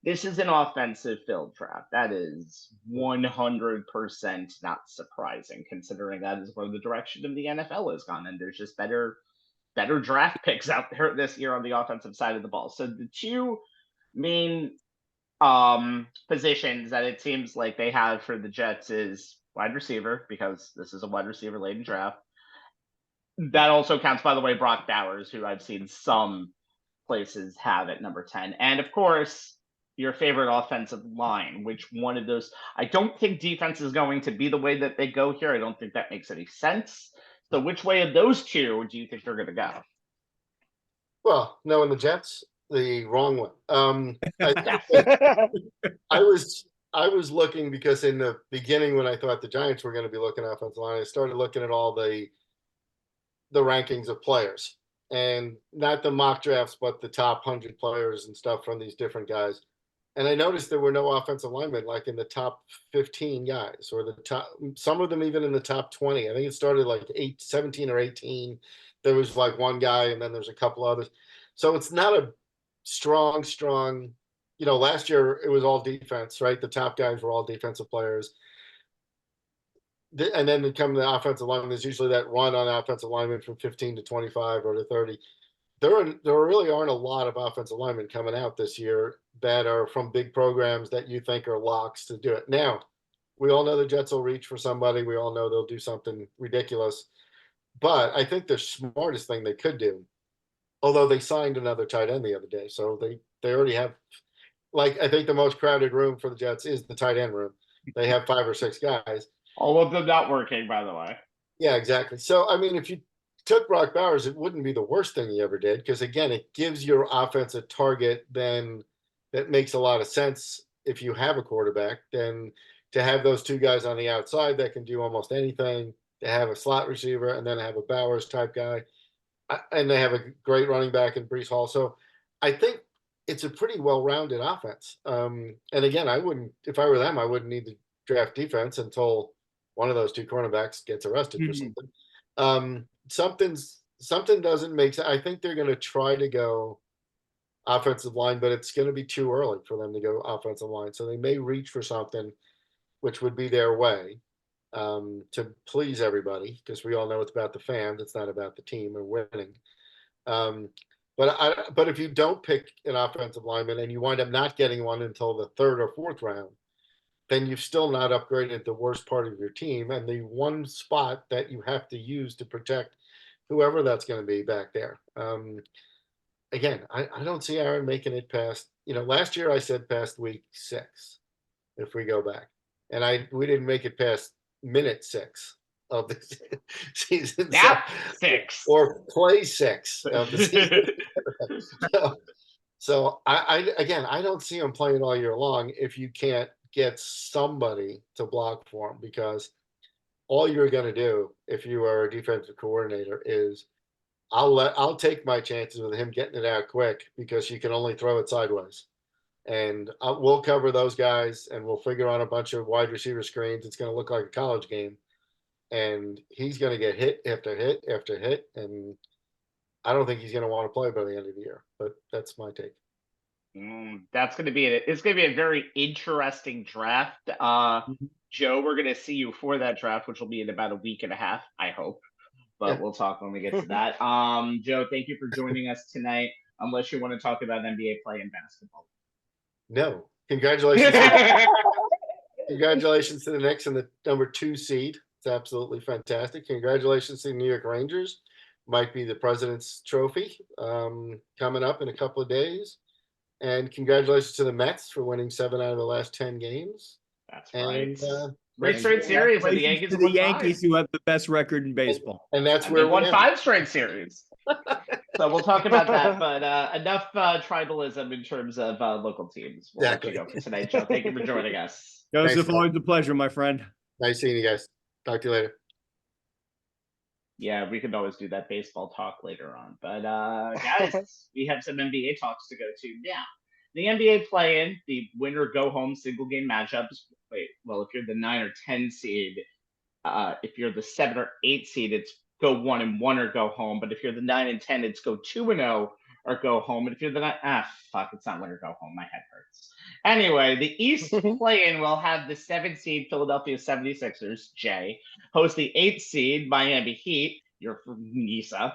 This is an offensive filled draft. That is 100% not surprising, considering that is where the direction of the NFL has gone, and there's just better draft picks out there this year on the offensive side of the ball. So the two main positions that it seems like they have for the Jets is wide receiver, because this is a wide receiver laden draft. That also counts, by the way, Brock Bowers, who I've seen some places have at number 10. And of course, your favorite offensive line, which one of those, I don't think defense is going to be the way that they go here. I don't think that makes any sense. So which way of those two do you think they're going to go? Well, knowing the Jets, the wrong one. I was looking because in the beginning when I thought the Giants were going to be looking offensive line, I started looking at all the rankings of players, and not the mock drafts, but the top 100 players and stuff from these different guys. And I noticed there were no offensive linemen like in the top 15 guys, or the top, some of them even in the top 20. I think it started like 17 or 18. There was like one guy, and then there's a couple others. So it's not a strong, last year it was all defense, right? The top guys were all defensive players. And then they come to the offensive lineman. There's usually that run on offensive lineman from 15 to 25 or to 30. There really aren't a lot of offensive linemen coming out this year that are from big programs that you think are locks to do it. Now, we all know the Jets will reach for somebody. We all know they'll do something ridiculous. But I think the smartest thing they could do, although they signed another tight end the other day, so they already have, like, I think the most crowded room for the Jets is the tight end room. They have 5 or 6 guys. All of them not working, by the way. Yeah, exactly. So, I mean, if you took Brock Bowers, it wouldn't be the worst thing he ever did, because, again, it gives your offense a target then that makes a lot of sense if you have a quarterback, then to have those two guys on the outside that can do almost anything, to have a slot receiver and then have a Bowers type guy, and they have a great running back in Breece Hall. So I think it's a pretty well-rounded offense. And again, if I were them, I wouldn't need to draft defense until one of those two cornerbacks gets arrested for something. Something doesn't make sense. I think they're going to try to go offensive line, but it's going to be too early for them to go offensive line. So they may reach for something which would be their way to please everybody, because we all know it's about the fans. It's not about the team or winning. But if you don't pick an offensive lineman and you wind up not getting one until the 3rd or 4th round, then you've still not upgraded the worst part of your team and the one spot that you have to use to protect whoever that's going to be back there. Again, I don't see Aaron making it past, last year I said past week 6, if we go back. And we didn't make it past minute 6 of the season. Yeah, 6. Or play 6 of the season. So I don't see him playing all year long if you can't get somebody to block for him, because all you're going to do if you are a defensive coordinator is I'll take my chances with him getting it out quick, because you can only throw it sideways, and we'll cover those guys and we'll figure out a bunch of wide receiver screens. It's going to look like a college game, and he's going to get hit after hit after hit, and I don't think he's going to want to play by the end of the year. But that's my take. That's going to be it's going to be a very interesting draft. Joe, we're going to see you for that draft, which will be in about a week and a half, I hope. But we'll talk when we get to that. Joe, thank you for joining us tonight. Unless you want to talk about NBA play and basketball. No. Congratulations. Congratulations to the Knicks and the number 2 seed. It's absolutely fantastic. Congratulations to the New York Rangers. Might be the President's Trophy coming up in a couple of days. And congratulations to the Mets for winning 7 out of the last 10 games. That's And, right. Great straight series, and the Yankees to have the won Yankees, 5. who have the best record in baseball. And that's And where they won we 5 straight series. So we'll talk about that, but enough tribalism in terms of local teams. We'll let you go for tonight, Joe. Thank you for joining us. Joseph, Thanks, always a pleasure, my friend. Nice seeing you guys. Talk to you later. Yeah, we can always do that baseball talk later on. But guys, we have some NBA talks to go to now. The NBA play-in, the winner go home single game matchups. Wait, well, if you're the 9 or 10 seed, if you're the 7 or 8 seed, it's go 1-1 or go home. But if you're the 9 and 10, it's go 2-0 or go home. And if you're the 9, it's not win or go home. My head hurts. Anyway, the East play-in will have the 7 seed Philadelphia 76ers, Jay, host the 8 seed Miami Heat. You're from Nisa.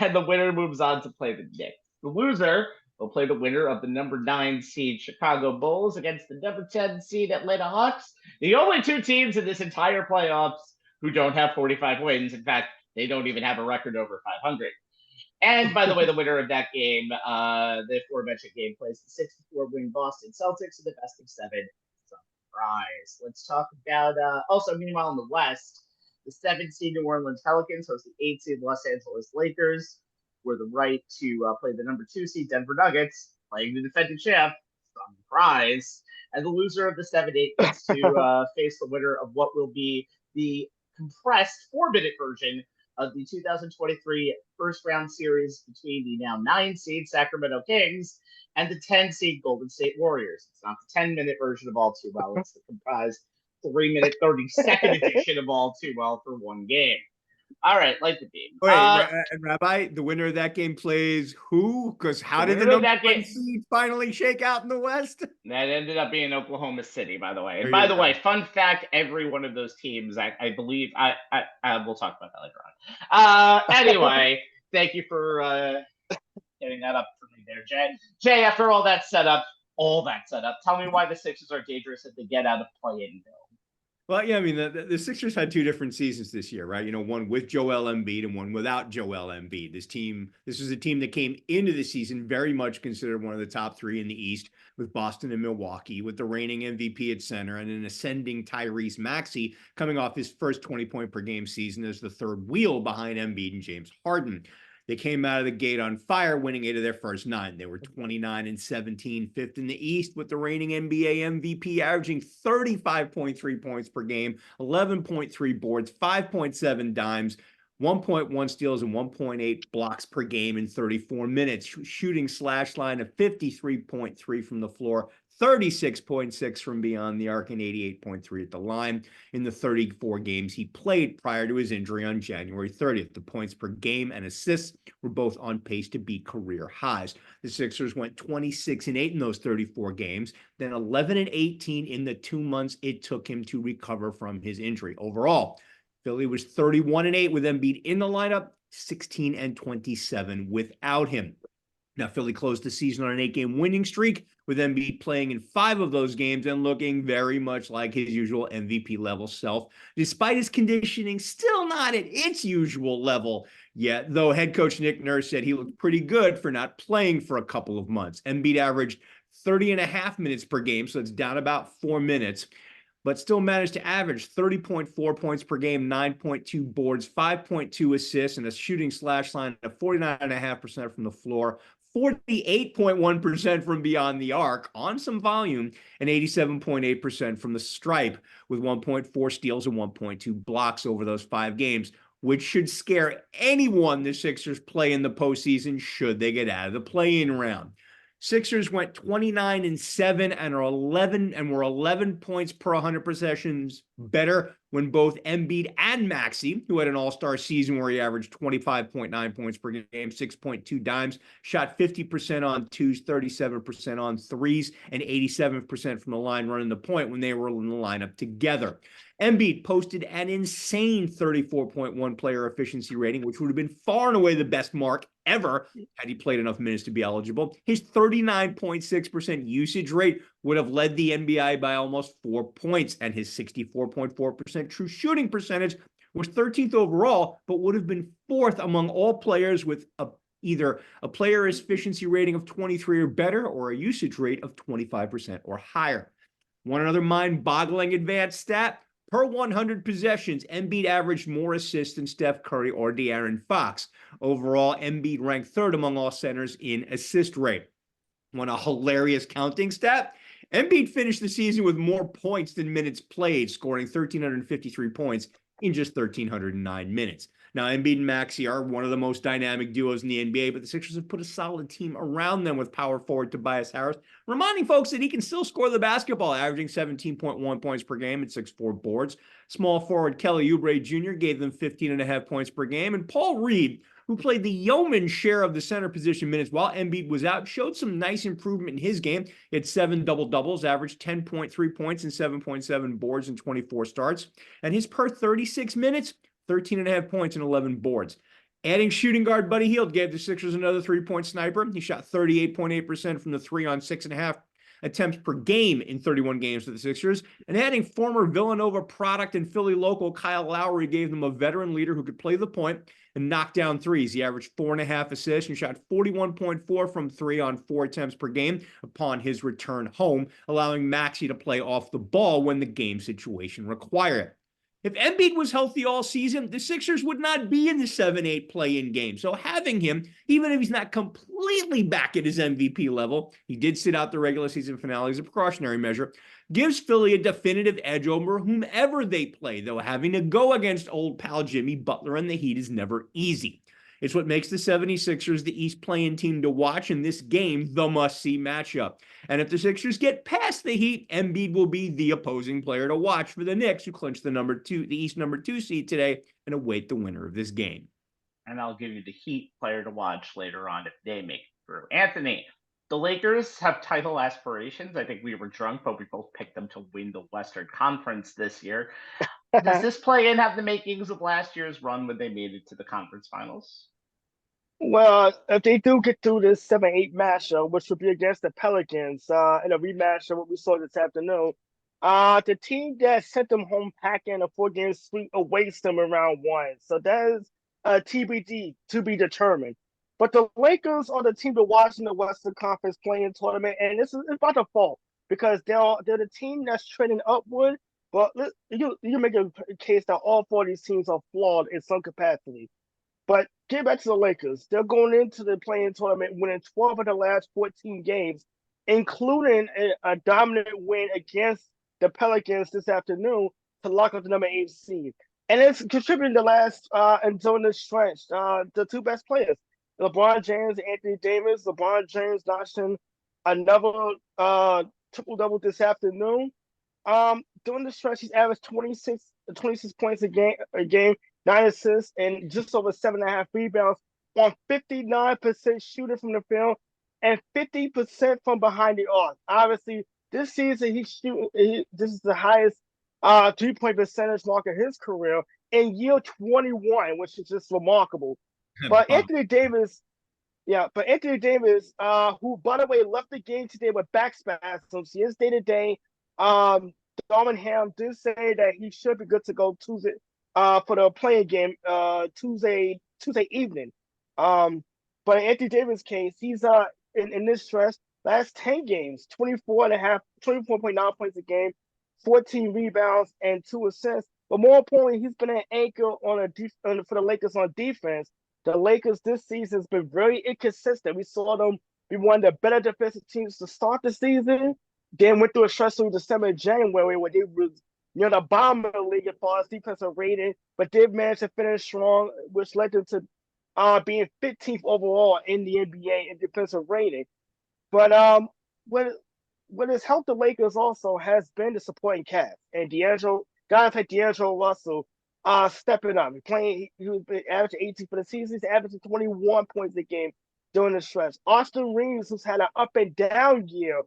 And the winner moves on to play the Knicks. The loser will play the winner of the number 9 seed Chicago Bulls against the number 10 seed Atlanta Hawks. The only 2 teams in this entire playoffs who don't have 45 wins. In fact, they don't even have a record over 500. And by the way, the winner of that game, the aforementioned game, plays the 64-win Boston Celtics in the best of 7. Surprise. Let's talk about, also, meanwhile, in the West, the 7 seed New Orleans Pelicans host the 8 seed Los Angeles Lakers, for the right to play the number 2 seed Denver Nuggets, playing the defending champ. Surprise. And the loser of the 7-8 gets to face the winner of what will be the compressed 4-minute version of the 2023 first round series between the now 9 seed Sacramento Kings and the 10 seed Golden State Warriors. It's not the 10-minute version of All Too Well. It's the comprised 3-minute, 30-second edition of All Too Well for one game. All right, like the beam. Wait, Rabbi, the winner of that game plays who? Because how did the number 1 seed finally shake out in the West? That ended up being Oklahoma City, by the way. And by the way, fun fact: every one of those teams, I believe, we'll talk about that later on. Anyway, thank you for getting that up for me there, Jay. Jay, after all that setup, tell me why the Sixers are dangerous if they get out of play-in, Bill. Well, yeah, I mean, the Sixers had 2 different seasons this year, right? You know, one with Joel Embiid and one without Joel Embiid. This was a team that came into the season very much considered one of the top 3 in the East, with Boston and Milwaukee, with the reigning MVP at center and an ascending Tyrese Maxey coming off his first 20-point per game season as the third wheel behind Embiid and James Harden. They came out of the gate on fire, winning 8 of their first 9. They were 29-17, 5th in the East, with the reigning NBA MVP averaging 35.3 points per game, 11.3 boards, 5.7 dimes, 1.1 steals, and 1.8 blocks per game in 34 minutes, shooting slash line of 53.3 from the floor, 36.6 from beyond the arc, and 88.3 at the line in the 34 games he played prior to his injury on January 30th. The points per game and assists were both on pace to be career highs. The Sixers went 26-8 in those 34 games, then 11-18 in the 2 months it took him to recover from his injury. Overall, Philly was 31-8 with Embiid in the lineup, 16-27 without him. Now, Philly closed the season on an 8-game winning streak, with Embiid playing in 5 of those games and looking very much like his usual MVP-level self, despite his conditioning still not at its usual level yet, though head coach Nick Nurse said he looked pretty good for not playing for a couple of months. Embiid averaged 30.5 minutes per game, so it's down about 4 minutes, but still managed to average 30.4 points per game, 9.2 boards, 5.2 assists, and a shooting slash line of 49.5% from the floor, 48.1% from beyond the arc on some volume, and 87.8% from the stripe, with 1.4 steals and 1.2 blocks over those 5 games, which should scare anyone the Sixers play in the postseason should they get out of the play-in round. Sixers went 29-7 and were 11 points per 100 possessions better when both Embiid and Maxey, who had an all-star season where he averaged 25.9 points per game, 6.2 dimes, shot 50% on 2s, 37% on 3s, and 87% from the line running the point when they were in the lineup together. Embiid posted an insane 34.1 player efficiency rating, which would have been far and away the best mark ever had he played enough minutes to be eligible. His 39.6% usage rate would have led the NBA by almost 4 points, and his 64.4% true shooting percentage was 13th overall, but would have been 4th among all players with a either a player efficiency rating of 23 or better, or a usage rate of 25% or higher. One another mind-boggling advanced stat: per 100 possessions, Embiid averaged more assists than Steph Curry or De'Aaron Fox. Overall, Embiid ranked third among all centers in assist rate. One a hilarious counting stat: Embiid finished the season with more points than minutes played, scoring 1,353 points in just 1,309 minutes. Now, Embiid and Maxey are one of the most dynamic duos in the NBA, but the Sixers have put a solid team around them with power forward Tobias Harris, reminding folks that he can still score the basketball, averaging 17.1 points per game and 6'4" boards. Small forward Kelly Oubre Jr. gave them 15.5 points per game, and Paul Reed, who played the yeoman's share of the center position minutes while Embiid was out, showed some nice improvement in his game. He had 7 double-doubles, averaged 10.3 points and 7.7 boards in 24 starts. And his per 36 minutes, 13.5 points and 11 boards. Adding shooting guard Buddy Hield gave the Sixers another three-point sniper. He shot 38.8% from the three on 6.5 attempts per game in 31 games for the Sixers. And adding former Villanova product and Philly local Kyle Lowry gave them a veteran leader who could play the point and knock down threes. He averaged 4.5 assists and shot 41.4 from three on 4 attempts per game upon his return home, allowing Maxey to play off the ball when the game situation required it. If Embiid was healthy all season, the Sixers would not be in the 7-8 play-in game. So having him, even if he's not completely back at his MVP level, he did sit out the regular season finale as a precautionary measure, gives Philly a definitive edge over whomever they play, though having to go against old pal Jimmy Butler and the Heat is never easy. It's what makes the 76ers the East play-in team to watch, in this game the must-see matchup. And if the Sixers get past the Heat, Embiid will be the opposing player to watch for the Knicks, who clinched the East number 2 seed today, and await the winner of this game. And I'll give you the Heat player to watch later on if they make it through. Anthony, the Lakers have title aspirations. I think we were drunk, but we both picked them to win the Western Conference this year. Does this play-in have the makings of last year's run when they made it to the conference finals? Well, if they do get through this 7-8 matchup, which would be against the Pelicans, in a rematch of what we saw this afternoon, the team that sent them home packing a 4-game sweep awaits them in round 1. So that is TBD, to be determined. But the Lakers are the team to watch in the Western Conference play-in tournament, and it's by default because they're the team that's trending upward. But you make a case that all 4 of these teams are flawed in some capacity. But get back to the Lakers. They're going into the play-in tournament winning 12 of the last 14 games, including a dominant win against the Pelicans this afternoon to lock up the number 8 seed. And it's contributing the last and during this stretch, the 2 best players, LeBron James and Anthony Davis. LeBron James notched in another triple-double this afternoon. During the stretch, he's averaged 26 points a game, 9 assists, and just over 7.5 rebounds on 59% shooting from the field and 50% from behind the arc. Obviously, this season this is the highest 3-point percentage mark of his career in year 21, which is just remarkable. But Anthony Davis, who, by the way, left the game today with back spasms. He is day-to-day. Darvin Ham did say that he should be good to go Tuesday for the play-in game Tuesday evening. But in Anthony Davis' case, he's in this stretch, last 10 games, 24.9 points a game, 14 rebounds, and 2 assists. But more importantly, he's been an anchor for the Lakers on defense. The Lakers this season has been very inconsistent. We saw them be one of the better defensive teams to start the season, then went through a stretch through December and January where they were near the bottom of the league as far as defensive rating, but did manage to finish strong, which led them to being 15th overall in the NBA in defensive rating. But what has helped the Lakers also has been the supporting cast, and guys like D'Angelo Russell stepping up. He was averaging 18 for the season. He's averaging 21 points a game during the stretch. Austin Reeves, who's had an up and down year,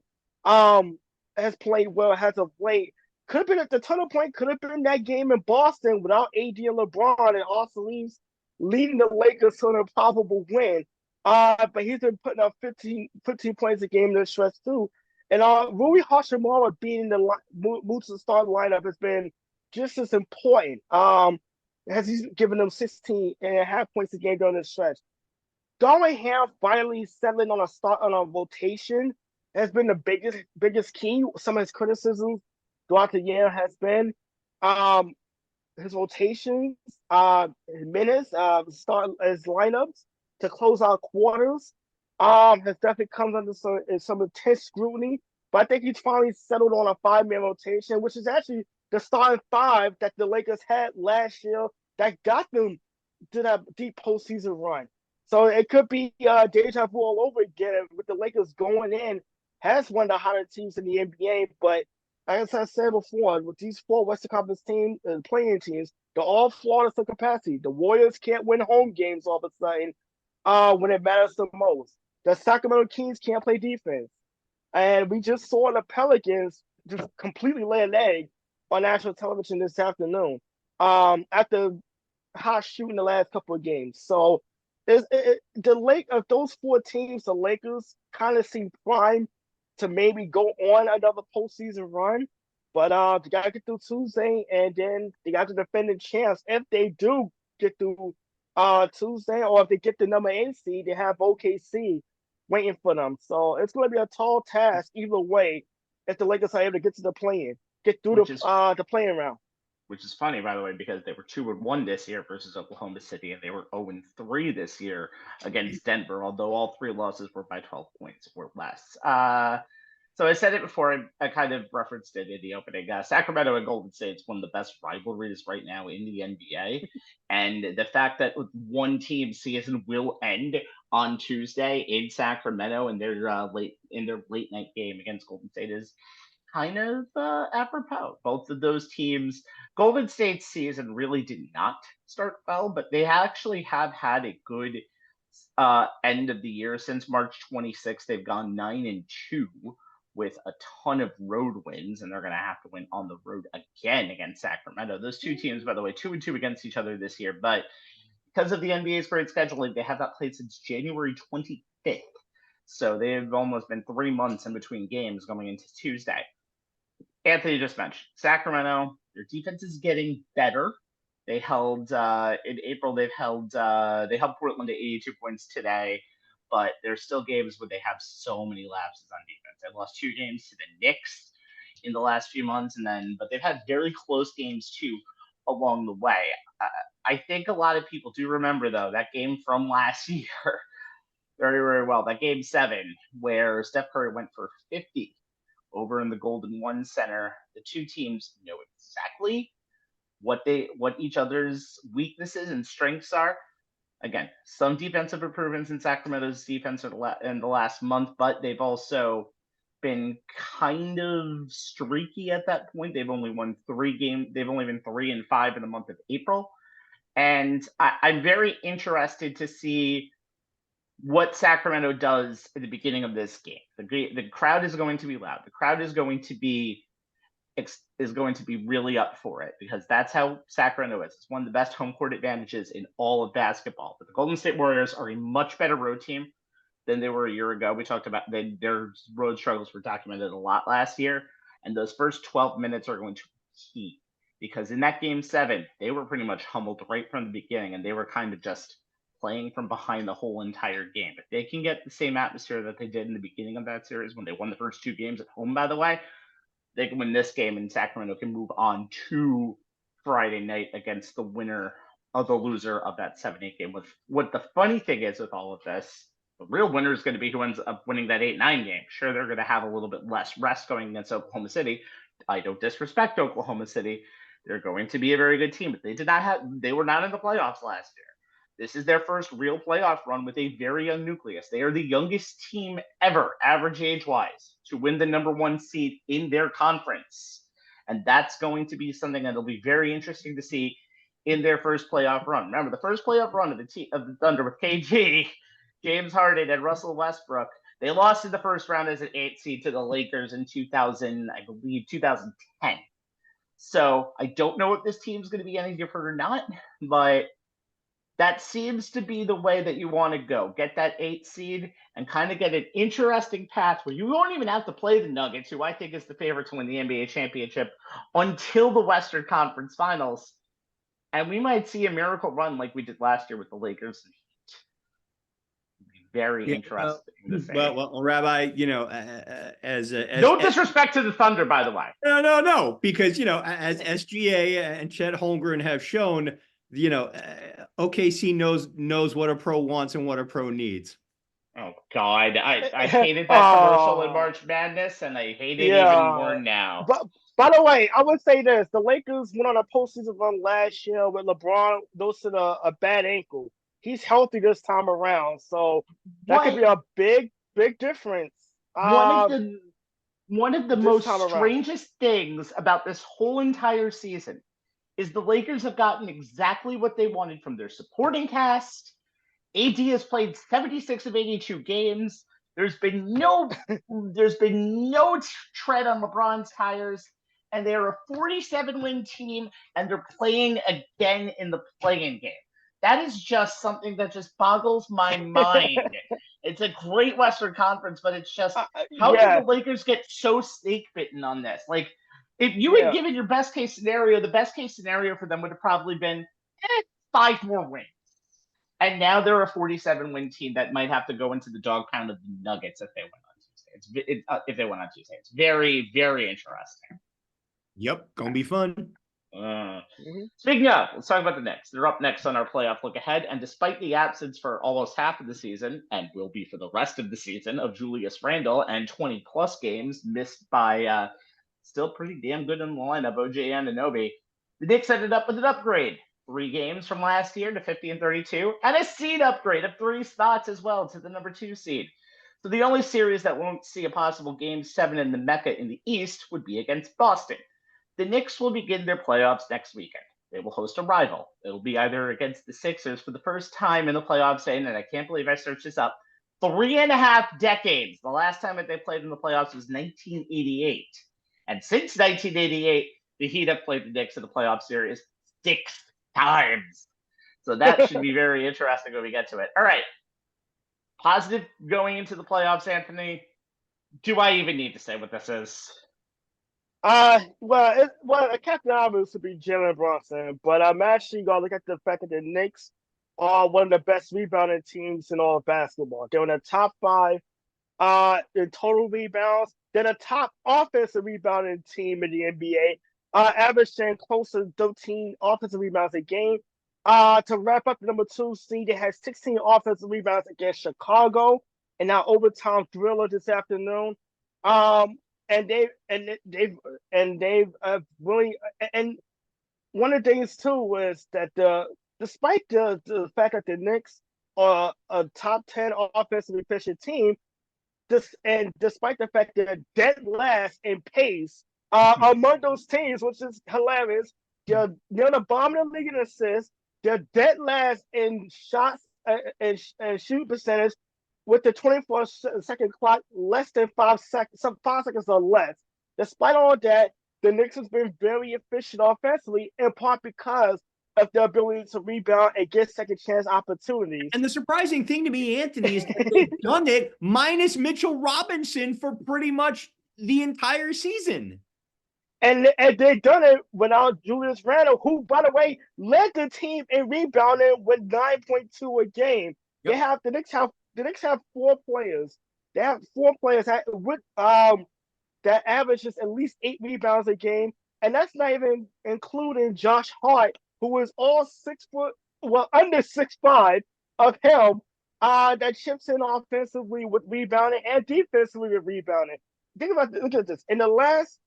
has played well, has of late. Could have been at the turning point, could have been that game in Boston without AD and LeBron, and Austin Reeves leading the Lakers to an improbable win. But he's been putting up 15 points a game in the stretch too. And Rui Hachimura being moved to the starting lineup has been just as important. Has he's given them 16.5 points a game during the stretch. Darwin Ham finally settling on a rotation has been the biggest key. Some of his criticisms throughout the year has been his rotations, his minutes, start his lineups to close out quarters. Has definitely come under some intense scrutiny. But I think he's finally settled on a 5-man rotation, which is actually the starting 5 that the Lakers had last year that got them to that deep postseason run. So it could be deja vu all over again with the Lakers going in has one of the hotter teams in the NBA. But as I said before, with these 4 Western Conference teams and playing teams, they're all flawed to capacity. The Warriors can't win home games all of a sudden when it matters the most. The Sacramento Kings can't play defense. And we just saw the Pelicans just completely lay an egg on national television this afternoon after hot shooting the last couple of games. So of those 4 teams, the Lakers kind of seem primed to maybe go on another postseason run. But they got to get through Tuesday, and then they got the defending champs. If they do get through Tuesday, or if they get the number 8 seed, they have OKC waiting for them. So it's going to be a tall task either way if the Lakers are able to get to the play-in, get through the playing round. Which is funny, by the way, because they were 2-1 this year versus Oklahoma City, and they were 0-3 this year against Denver, although all 3 losses were by 12 points or less. So I said it before, I kind of referenced it in the opening. Sacramento and Golden State is one of the best rivalries right now in the NBA. And the fact that one team's season will end on Tuesday in Sacramento and their late night game against Golden State is kind of apropos. Both of those teams, Golden State's season really did not start well, but they actually have had a good end of the year. Since March 26th, they've gone 9-2 with a ton of road wins, and they're going to have to win on the road again against Sacramento. Those 2 teams, by the way, 2-2 against each other this year, but because of the NBA's great scheduling, they have not played since January 25th. So they've almost been 3 months in between games going into Tuesday. Anthony just mentioned Sacramento. Their defense is getting better. They held in April. They held Portland to 82 points today, but there's still games where they have so many lapses on defense. They lost 2 games to the Knicks in the last few months, but they've had very close games too along the way. I think a lot of people do remember though that game from last year very, very well. That game 7 where Steph Curry went for 50 over in the Golden One Center. The 2 teams know exactly what each other's weaknesses and strengths are. Again, some defensive improvements in Sacramento's defense in the last month, but they've also been kind of streaky at that point. They've only won 3 games. They've only been 3-5 in the month of April. And I'm very interested to see what Sacramento does at the beginning of this game. The crowd is going to be loud. The crowd is going to be really up for it because that's how Sacramento is. It's one of the best home court advantages in all of basketball. But the Golden State Warriors are a much better road team than they were a year ago. We talked about their road struggles were documented a lot last year, and those first 12 minutes are going to be key because in that game 7, they were pretty much humbled right from the beginning, and they were kind of just playing from behind the whole entire game. If they can get the same atmosphere that they did in the beginning of that series when they won the first 2 games at home, by the way, they can win this game and Sacramento can move on to Friday night against the winner of the loser of that 7-8 game. What the funny thing is with all of this, the real winner is going to be who ends up winning that 8-9 game. Sure, they're going to have a little bit less rest going against Oklahoma City. I don't disrespect Oklahoma City. They're going to be a very good team, but they were not in the playoffs last year. This is their first real playoff run with a very young nucleus. They are the youngest team ever, average age-wise, to win the number 1 seed in their conference. And that's going to be something that'll be very interesting to see in their first playoff run. Remember, the first playoff run of the Thunder with KG, James Harden, and Russell Westbrook, they lost in the first round as an 8 seed to the Lakers in 2010. So I don't know if this team's going to be any different or not, but that seems to be the way that you want to go. Get that 8 seed and kind of get an interesting path where you won't even have to play the Nuggets, who I think is the favorite to win the NBA championship, until the Western Conference Finals. And we might see a miracle run like we did last year with the Lakers. very interesting to say. Well, Rabbi, No disrespect to the Thunder, by the way. No, because as SGA and Chet Holmgren have shown, OKC knows what a pro wants and what a pro needs. Oh God, I hated that commercial in March Madness, and I hate it even more now. But by the way, I would say this: the Lakers went on a postseason run last year with LeBron noticing a bad ankle. He's healthy this time around, so that could be a big difference. One of the most strangest things about this whole entire season is the Lakers have gotten exactly what they wanted from their supporting cast. AD has played 76 of 82 games. There's been no tread on LeBron's tires, and they're a 47-win team, and they're playing again in the play-in game. That is just something that just boggles my mind. It's a great Western Conference, but it's just how did the Lakers get so snake bitten on this? Like, if you had given your best case scenario, the best case scenario for them would have probably been 5 more wins. And now they're a 47-win team that might have to go into the dog pound of the Nuggets if they win on Tuesday. It's very, very interesting. Yep, gonna be fun. Speaking of, let's talk about the Knicks. They're up next on our playoff look ahead, and despite the absence for almost half of the season, and will be for the rest of the season, of Julius Randle and 20-plus games missed by still pretty damn good in the lineup, OJ Anunoby, the Knicks ended up with an upgrade. 3 games from last year to 50-32, and a seed upgrade of 3 spots as well to the number 2 seed. So the only series that won't see a possible Game 7 in the Mecca in the East would be against Boston. The Knicks will begin their playoffs next weekend. They will host a rival. It'll be either against the Sixers for the first time in the playoffs, and I can't believe I searched this up, 3.5 decades. The last time that they played in the playoffs was 1988. And since 1988, the Heat have played the Knicks in the playoff series 6 times. So that should be very interesting when we get to it. All right. Positive going into the playoffs, Anthony. Do I even need to say what this is? A captain obvious would be Jalen Brunson, but I'm actually gonna look at the fact that the Knicks are one of the best rebounding teams in all of basketball. They're in the top 5 in total rebounds. They're the top offensive rebounding team in the NBA. Averaging close to 13 offensive rebounds a game. To wrap up the number 2 seed, they had 16 offensive rebounds against Chicago, and now overtime thriller this afternoon. And they've really, and one of the things too is that despite the fact that the Knicks are a top 10 offensive efficient team, despite the fact that they're dead last in pace. Among those teams, which is hilarious, they're the bottom of the league in assists. They're dead last in shots and shoot percentage with the 24-second clock less than 5 seconds, 5 seconds or less. Despite all that, the Knicks has been very efficient offensively, in part because of their ability to rebound and get second chance opportunities. And the surprising thing to me, Anthony, is that they've done it minus Mitchell Robinson for pretty much the entire season. And they've done it without Julius Randle, who, by the way, led the team in rebounding with 9.2 a game. Yep. The Knicks have 4 players. They have 4 players that averages at least 8 rebounds a game, and that's not even including Josh Hart, who is all 6 foot, well, under 6'5" of him, that chips in offensively with rebounding and defensively with rebounding. Look at this. In the last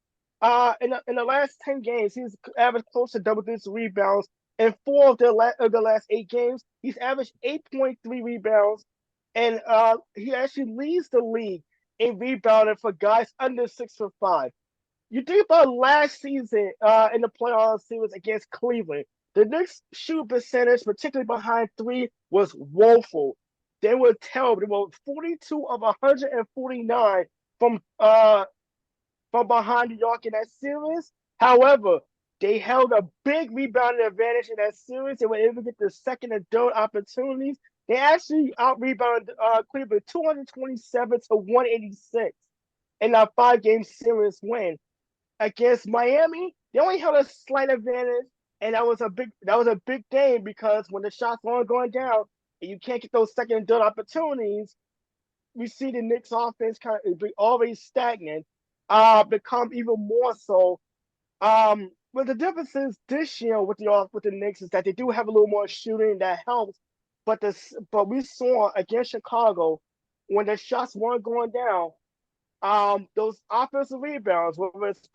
10 games, he's averaged close to double-digit rebounds. In 4 of the last 8 games, he's averaged 8.3 rebounds, and he actually leads the league in rebounding for guys under 6'5". You think about last season in the playoff series against Cleveland, the Knicks' shoot percentage, particularly behind 3, was woeful. They were terrible. They were 42 of 149 from behind New York in that series. However, they held a big rebounding advantage in that series. They were able to get the second and third opportunities. They actually out-rebounded Cleveland 227 to 186 in that 5-game series win. Against Miami, they only held a slight advantage, and that was a big game because when the shots weren't going down, and you can't get those second and third opportunities, we see the Knicks offense kind of be always stagnant, become even more so. But the difference is this year with the Knicks is that they do have a little more shooting that helps. But we saw against Chicago when the shots weren't going down, those offensive rebounds, whether it's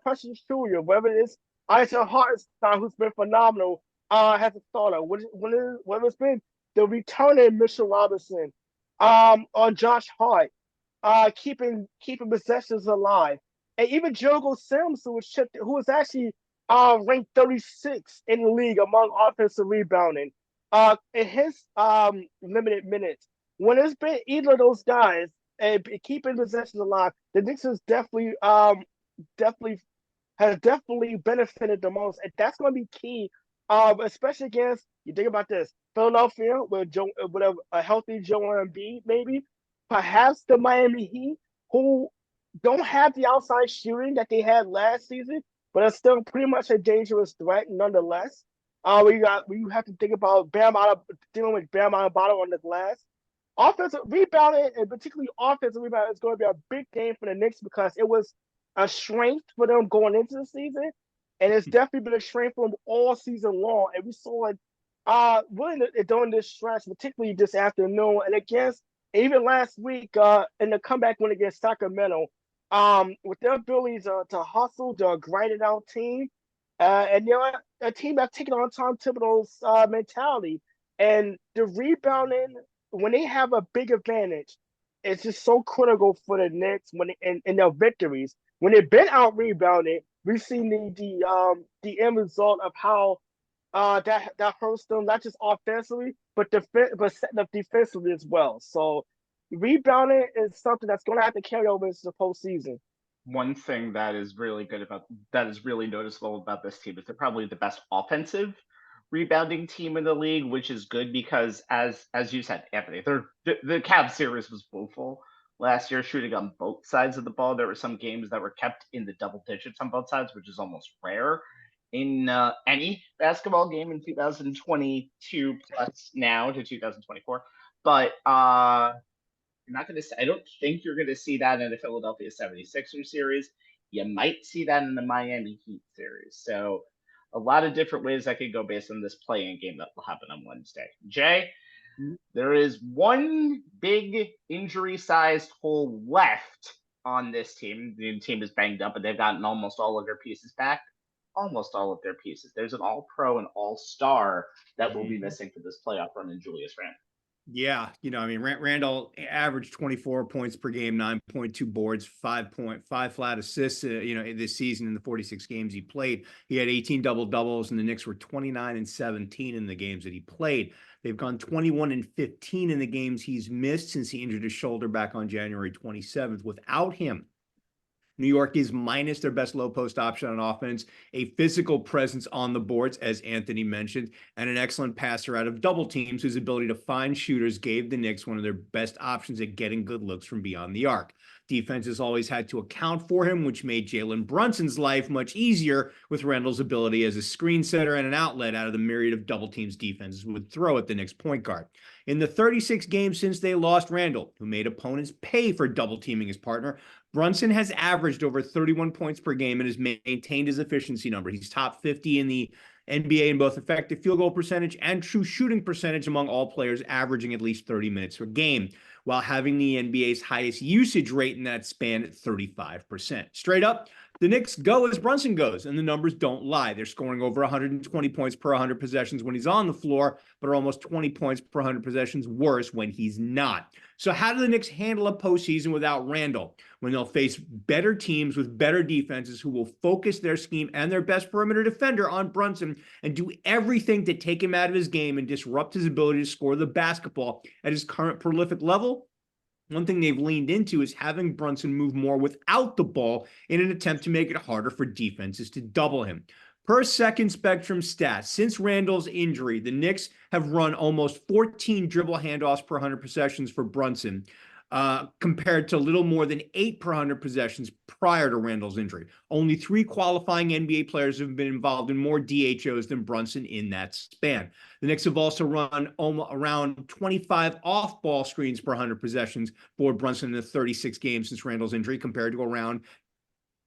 Precious Julia, whether it's Isaiah Hartenstein, who's been phenomenal as a starter, whether it's been the returning Mitchell Robinson, or Josh Hart, keeping possessions alive, and even Jogo Sims, who was actually ranked 36 in the league among offensive rebounding, in his limited minutes. When it's been either of those guys and keeping possessions alive, the Knicks has definitely benefited the most, and that's going to be key. Especially against, you think about this, Philadelphia with a healthy Joel Embiid, maybe, perhaps the Miami Heat, who don't have the outside shooting that they had last season, but are still pretty much a dangerous threat nonetheless. We have to think about dealing with Bam Adebayo on the glass. Offensive rebounding, and particularly offensive rebounding, is going to be a big game for the Knicks because it was a strength for them going into the season, and it's definitely been a strength for them all season long. And we saw it really during this stretch, particularly this afternoon, and even last week in the comeback win against Sacramento, with their abilities to hustle, they're a grinded out team, and they're a team that's taking on Tom Thibodeau's mentality. And the rebounding, when they have a big advantage, it's just so critical for the Knicks in their victories. When they've been out rebounded, we've seen the end result of how that hurts them, not just offensively, but setting up defensively as well. So rebounding is something that's going to have to carry over into the postseason. One thing that is really noticeable about this team is they're probably the best offensive rebounding team in the league, which is good because, as you said, Anthony, the Cavs series was woeful last year, shooting on both sides of the ball. There were some games that were kept in the double digits on both sides, which is almost rare in any basketball game in 2022 plus now to 2024. But you're not going to. I don't think you're going to see that in the Philadelphia 76ers series. You might see that in the Miami Heat series. So a lot of different ways that could go based on this play-in game that will happen on Wednesday. Jay, there is one big injury-sized hole left on this team. The team is banged up, but they've gotten almost all of their pieces back. Almost all of their pieces. There's an all-pro and all-star that will be missing for this playoff run in Julius Randle. Yeah, Randall averaged 24 points per game, 9.2 boards, 5.5 flat assists, this season in the 46 games he played. He had 18 double-doubles, and the Knicks were 29-17 in the games that he played. They've gone 21-15 in the games he's missed since he injured his shoulder back on January 27th. Without him, New York is minus their best low post option on offense, a physical presence on the boards, as Anthony mentioned, and an excellent passer out of double teams whose ability to find shooters gave the Knicks one of their best options at getting good looks from beyond the arc. Defense has always had to account for him, which made Jalen Brunson's life much easier with Randall's ability as a screen setter and an outlet out of the myriad of double teams defenses would throw at the Knicks point guard. In the 36 games since they lost Randall, who made opponents pay for double teaming his partner, Brunson has averaged over 31 points per game and has maintained his efficiency number. He's top 50 in the NBA in both effective field goal percentage and true shooting percentage among all players, averaging at least 30 minutes per game, while having the NBA's highest usage rate in that span at 35%. Straight up, the Knicks go as Brunson goes, and the numbers don't lie. They're scoring over 120 points per 100 possessions when he's on the floor, but are almost 20 points per 100 possessions worse when he's not. So how do the Knicks handle a postseason without Randall, when they'll face better teams with better defenses who will focus their scheme and their best perimeter defender on Brunson and do everything to take him out of his game and disrupt his ability to score the basketball at his current prolific level? One thing they've leaned into is having Brunson move more without the ball in an attempt to make it harder for defenses to double him. Per Second Spectrum stats, since Randall's injury, the Knicks have run almost 14 dribble handoffs per 100 possessions for Brunson, compared to little more than 8 per 100 possessions prior to Randall's injury. Only 3 qualifying NBA players have been involved in more DHOs than Brunson in that span. The Knicks have also run around 25 off-ball screens per 100 possessions for Brunson in the 36 games since Randall's injury, compared to around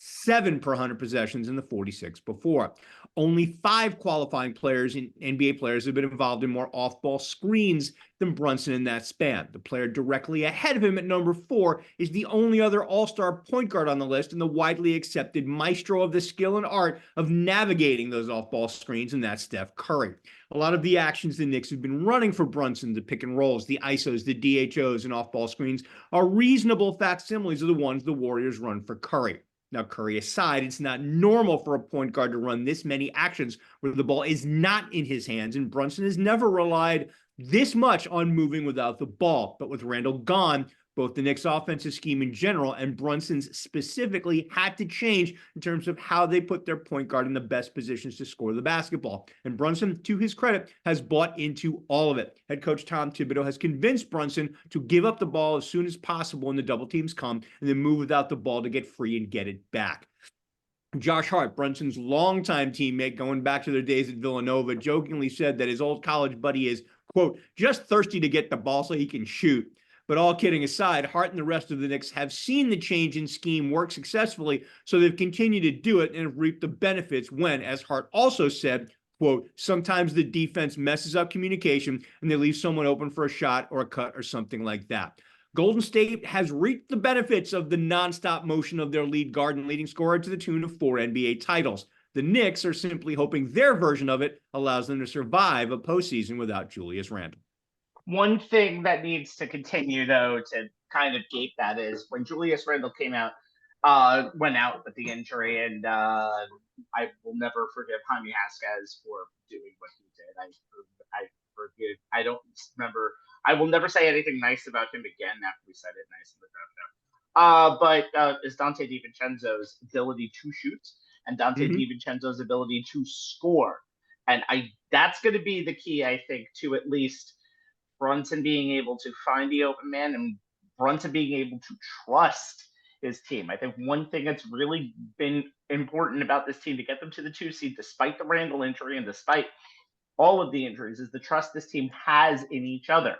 7 per 100 possessions in the 46 before. Only 5 qualifying players in NBA players have been involved in more off-ball screens than Brunson in that span. The player directly ahead of him at number 4 is the only other all-star point guard on the list and the widely accepted maestro of the skill and art of navigating those off-ball screens, and that's Steph Curry. A lot of the actions the Knicks have been running for Brunson, the pick and rolls, the ISOs, the DHOs, and off-ball screens, are reasonable facsimiles of the ones the Warriors run for Curry. Now, Curry aside, it's not normal for a point guard to run this many actions where the ball is not in his hands, and Brunson has never relied this much on moving without the ball. But with Randall gone, both the Knicks' offensive scheme in general and Brunson's specifically had to change in terms of how they put their point guard in the best positions to score the basketball. And Brunson, to his credit, has bought into all of it. Head coach Tom Thibodeau has convinced Brunson to give up the ball as soon as possible when the double teams come and then move without the ball to get free and get it back. Josh Hart, Brunson's longtime teammate going back to their days at Villanova, jokingly said that his old college buddy is, quote, just thirsty to get the ball so he can shoot. But all kidding aside, Hart and the rest of the Knicks have seen the change in scheme work successfully, so they've continued to do it and have reaped the benefits when, as Hart also said, quote, sometimes the defense messes up communication and they leave someone open for a shot or a cut or something like that. Golden State has reaped the benefits of the nonstop motion of their lead guard and leading scorer to the tune of 4 NBA titles. The Knicks are simply hoping their version of it allows them to survive a postseason without Julius Randle. One thing that needs to continue, though, to kind of gate that is when Julius Randle went out with the injury, and I will never forgive Jaime Jaquez for doing what he did. I forgive. I don't remember. I will never say anything nice about him again after we said it nice in the draft. But is Dante DiVincenzo's ability to shoot and Dante DiVincenzo's ability to score, and that's going to be the key, I think, to at least Brunson being able to find the open man and Brunson being able to trust his team. I think one thing that's really been important about this team to get them to the 2 seed, despite the Randall injury and despite all of the injuries, is the trust this team has in each other.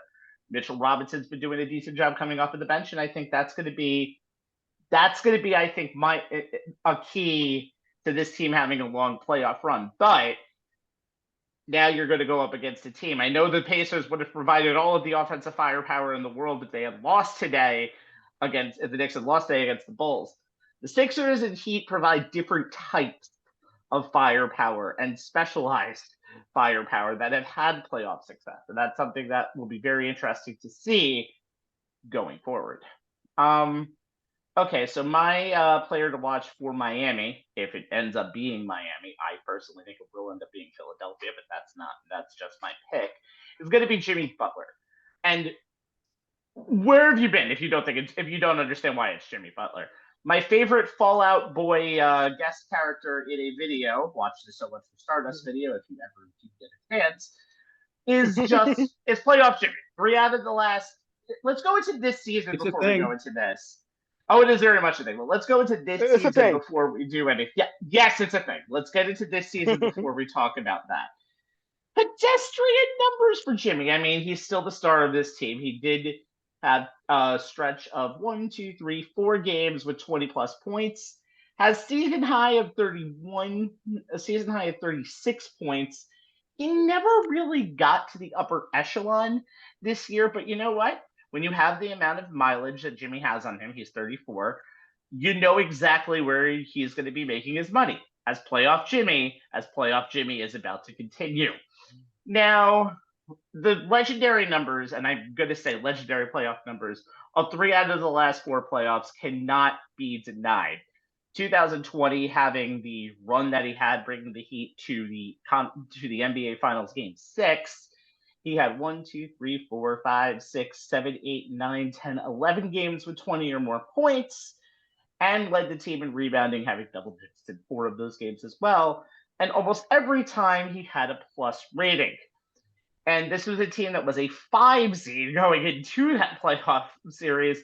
Mitchell Robinson's been doing a decent job coming off of the bench, and I think that's going to be, I think, a key to this team having a long playoff run. But now you're going to go up against a team. I know the Pacers would have provided all of the offensive firepower in the world if they had lost today if the Knicks had lost today against the Bulls. The Sixers and Heat provide different types of firepower and specialized firepower that have had playoff success. And that's something that will be very interesting to see going forward. Okay, so my player to watch for Miami, if it ends up being Miami, I personally think it will end up being Philadelphia, but that's just my pick, is going to be Jimmy Butler. And where have you been if you don't understand why it's Jimmy Butler? My favorite Fallout Boy guest character in a video, watch the So Much for Stardust video if you ever get a chance, is playoff Jimmy. 3 out of the last. Let's go into this season before we go into this. Oh, it is very much a thing. Well, let's go into this season before we do anything. Yeah, yes, it's a thing. Let's get into this season before we talk about that. Pedestrian numbers for Jimmy. I mean, he's still the star of this team. He did have a stretch of 4 games with 20-plus points. Has season high of 36 points. He never really got to the upper echelon this year, but you know what? When you have the amount of mileage that Jimmy has on him, he's 34, you know exactly where he's going to be making his money as playoff Jimmy is about to continue. Now, the legendary numbers, and I'm going to say legendary playoff numbers, of 3 out of the last 4 playoffs cannot be denied. 2020 having the run that he had, bringing the Heat to the NBA Finals Game 6. He had 11 games with 20 or more points, and led the team in rebounding, having double digits in 4 of those games as well. And almost every time he had a plus rating. And this was a team that was a 5 seed going into that playoff series.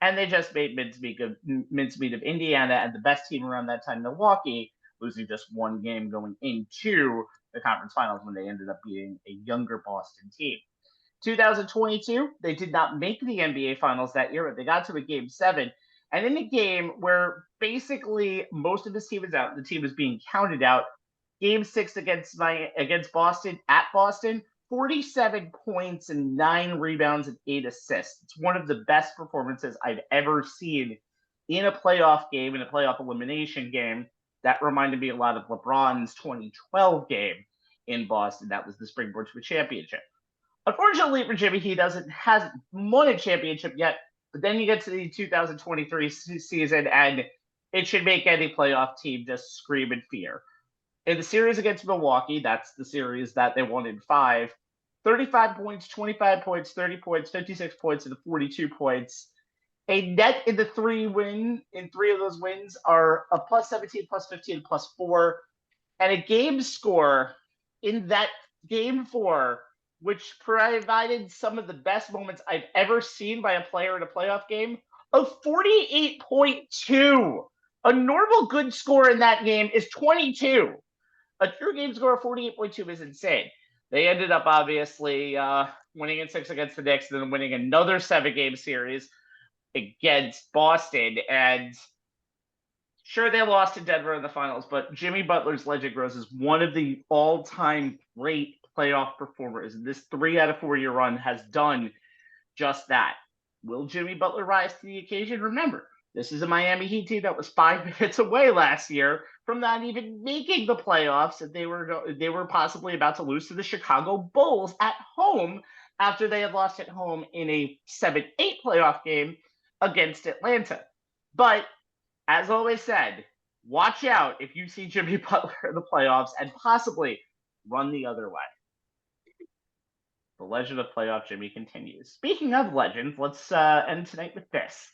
And they just made mincemeat of Indiana and the best team around that time, Milwaukee, losing just 1 game going into the conference finals when they ended up being a younger Boston team. 2022, they did not make the NBA finals that year, but they got to a game 7. And in a game where basically most of this team is out, the team is being counted out. Game 6 against Boston at Boston, 47 points and 9 rebounds and 8 assists. It's one of the best performances I've ever seen in a playoff game, in a playoff elimination game. That reminded me a lot of LeBron's 2012 game in Boston. That was the springboard to a championship. Unfortunately for Jimmy, he hasn't won a championship yet. But then you get to the 2023 season, and it should make any playoff team just scream in fear. In the series against Milwaukee, that's the series that they won in 5, 35 points, 25 points, 30 points, 56 points, and 42 points. A net in the 3 of those wins are a plus 17, plus 15, plus 4. And a game score in that game 4, which provided some of the best moments I've ever seen by a player in a playoff game, of 48.2. A normal good score in that game is 22. A true game score of 48.2 is insane. They ended up obviously winning in 6 against the Knicks, then winning another 7-game series against Boston. And sure, they lost to Denver in the finals, but Jimmy Butler's legend grows as one of the all-time great playoff performers. And this 3 out of 4 year run has done just that. Will Jimmy Butler rise to the occasion? Remember, this is a Miami Heat team that was 5 minutes away last year from not even making the playoffs, and they were possibly about to lose to the Chicago Bulls at home after they had lost at home in a 7-8 playoff game against Atlanta. But as always said, watch out if you see Jimmy Butler in the playoffs and possibly run the other way. The legend of playoff Jimmy continues. Speaking of legends, let's end tonight with this.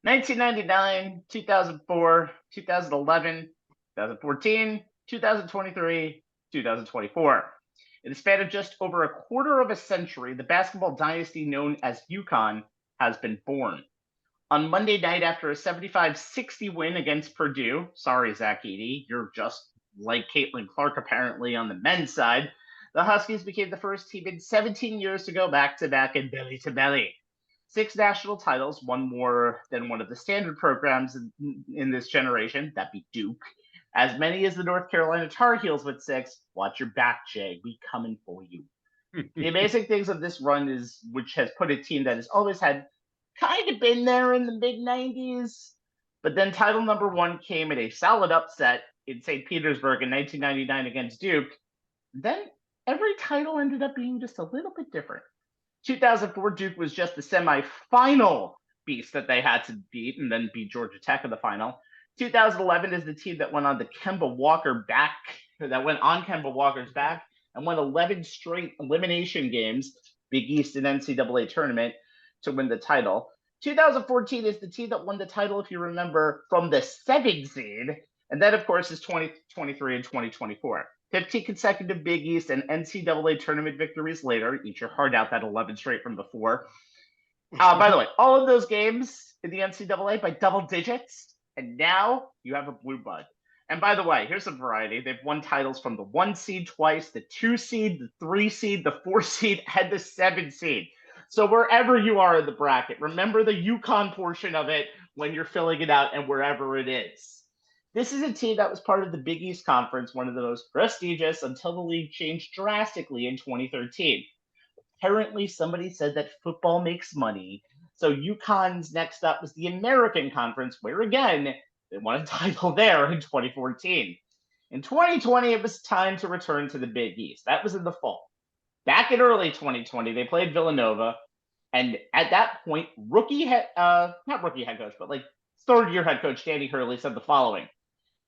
1999, 2004, 2011, 2014, 2023, 2024. In the span of just over a quarter of a century, the basketball dynasty known as UConn has been born. On Monday night, after a 75-60 win against Purdue, sorry, Zach Edey, you're just like Caitlin Clark apparently on the men's side, the Huskies became the first team in 17 years to go back-to-back and belly-to-belly. 6 national titles, one more than one of the standard programs in this generation, that'd be Duke. As many as the North Carolina Tar Heels with 6. Watch your back, Jay. We coming for you. The amazing things of this run is, which has put a team that has always had kind of been there in the mid-90s, but then title number 1 came in a solid upset in St. Petersburg in 1999 against Duke. Then every title ended up being just a little bit different. 2004, Duke was just the semifinal beast that they had to beat and then beat Georgia Tech in the final. 2011 is the team that went on Kemba Walker's back and won 11 straight elimination games, Big East and NCAA tournament, to win the title. 2014 is the team that won the title, if you remember, from the 7 seed. And then, of course, is 2023 and 2024. 15 consecutive Big East and NCAA tournament victories later. Eat your heart out, that 11 straight from before. By the way, all of those games in the NCAA by double digits. And now you have a blue blood. And by the way, here's some variety. They've won titles from the 1 seed twice, the 2 seed, the 3 seed, the 4 seed, and the 7 seed. So wherever you are in the bracket, remember the UConn portion of it when you're filling it out and wherever it is. This is a team that was part of the Big East Conference, one of the most prestigious, until the league changed drastically in 2013. Apparently, somebody said that football makes money. So UConn's next up was the American Conference, where again, they won a title there in 2014. In 2020, it was time to return to the Big East. That was in the fall. Back in early 2020, they played Villanova. And at that point, not rookie head coach, but like 3rd-year head coach Danny Hurley said the following: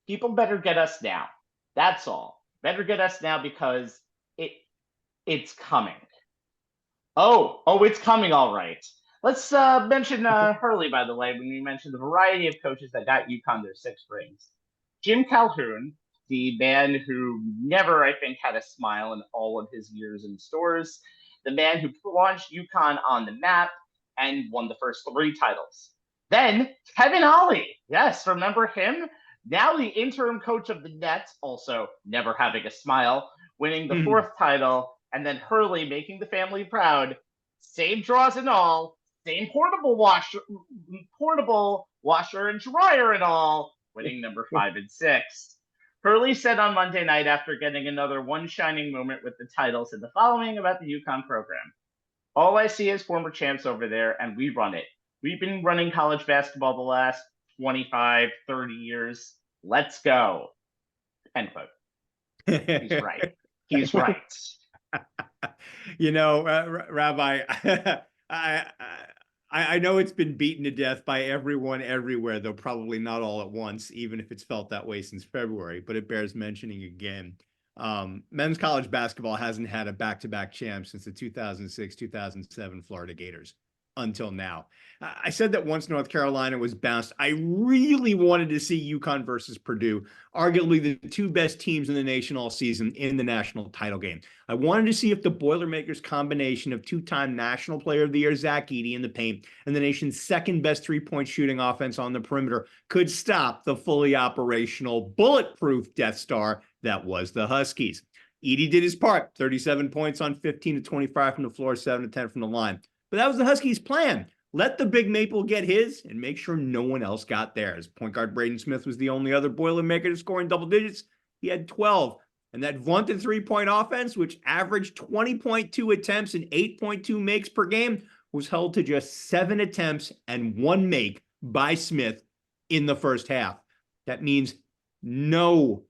people better get us now. That's all. Better get us now because it's coming. Oh, it's coming, all right. Let's mention Hurley, by the way, when we mentioned the variety of coaches that got UConn their 6 rings. Jim Calhoun, the man who never, I think, had a smile in all of his years in stores, the man who launched UConn on the map and won the first 3 titles. Then Kevin Ollie, yes, remember him? Now the interim coach of the Nets, also never having a smile, winning the 4th title, and then Hurley making the family proud. Same draws and all, same portable washer and dryer and all, winning number 5 and 6. Hurley said on Monday night after getting another one shining moment with the title, said the following about the UConn program. All I see is former champs over there, and we run it. We've been running college basketball the last 25, 30 years. Let's go. End quote. He's right. He's right. You know, Rabbi, I know it's been beaten to death by everyone everywhere, though probably not all at once, even if it's felt that way since February, but it bears mentioning again. Men's college basketball hasn't had a back-to-back champ since the 2006-2007 Florida Gators until now. I said that once North Carolina was bounced, I really wanted to see UConn versus Purdue, arguably the 2 best teams in the nation all season, in the national title game. I wanted to see if the Boilermakers combination of 2-time National Player of the Year Zach Edey in the paint and the nation's 2nd best 3-point shooting offense on the perimeter could stop the fully operational, bulletproof Death Star that was the Huskies. Edey did his part, 37 points on 15 to 25 from the floor, 7 to 10 from the line. But that was the Huskies' plan. Let the Big Maple get his and make sure no one else got theirs. Point guard Braden Smith was the only other Boilermaker to score in double digits. He had 12. And that vaunted 3-point offense, which averaged 20.2 attempts and 8.2 makes per game, was held to just 7 attempts and 1 make by Smith in the first half. That means 0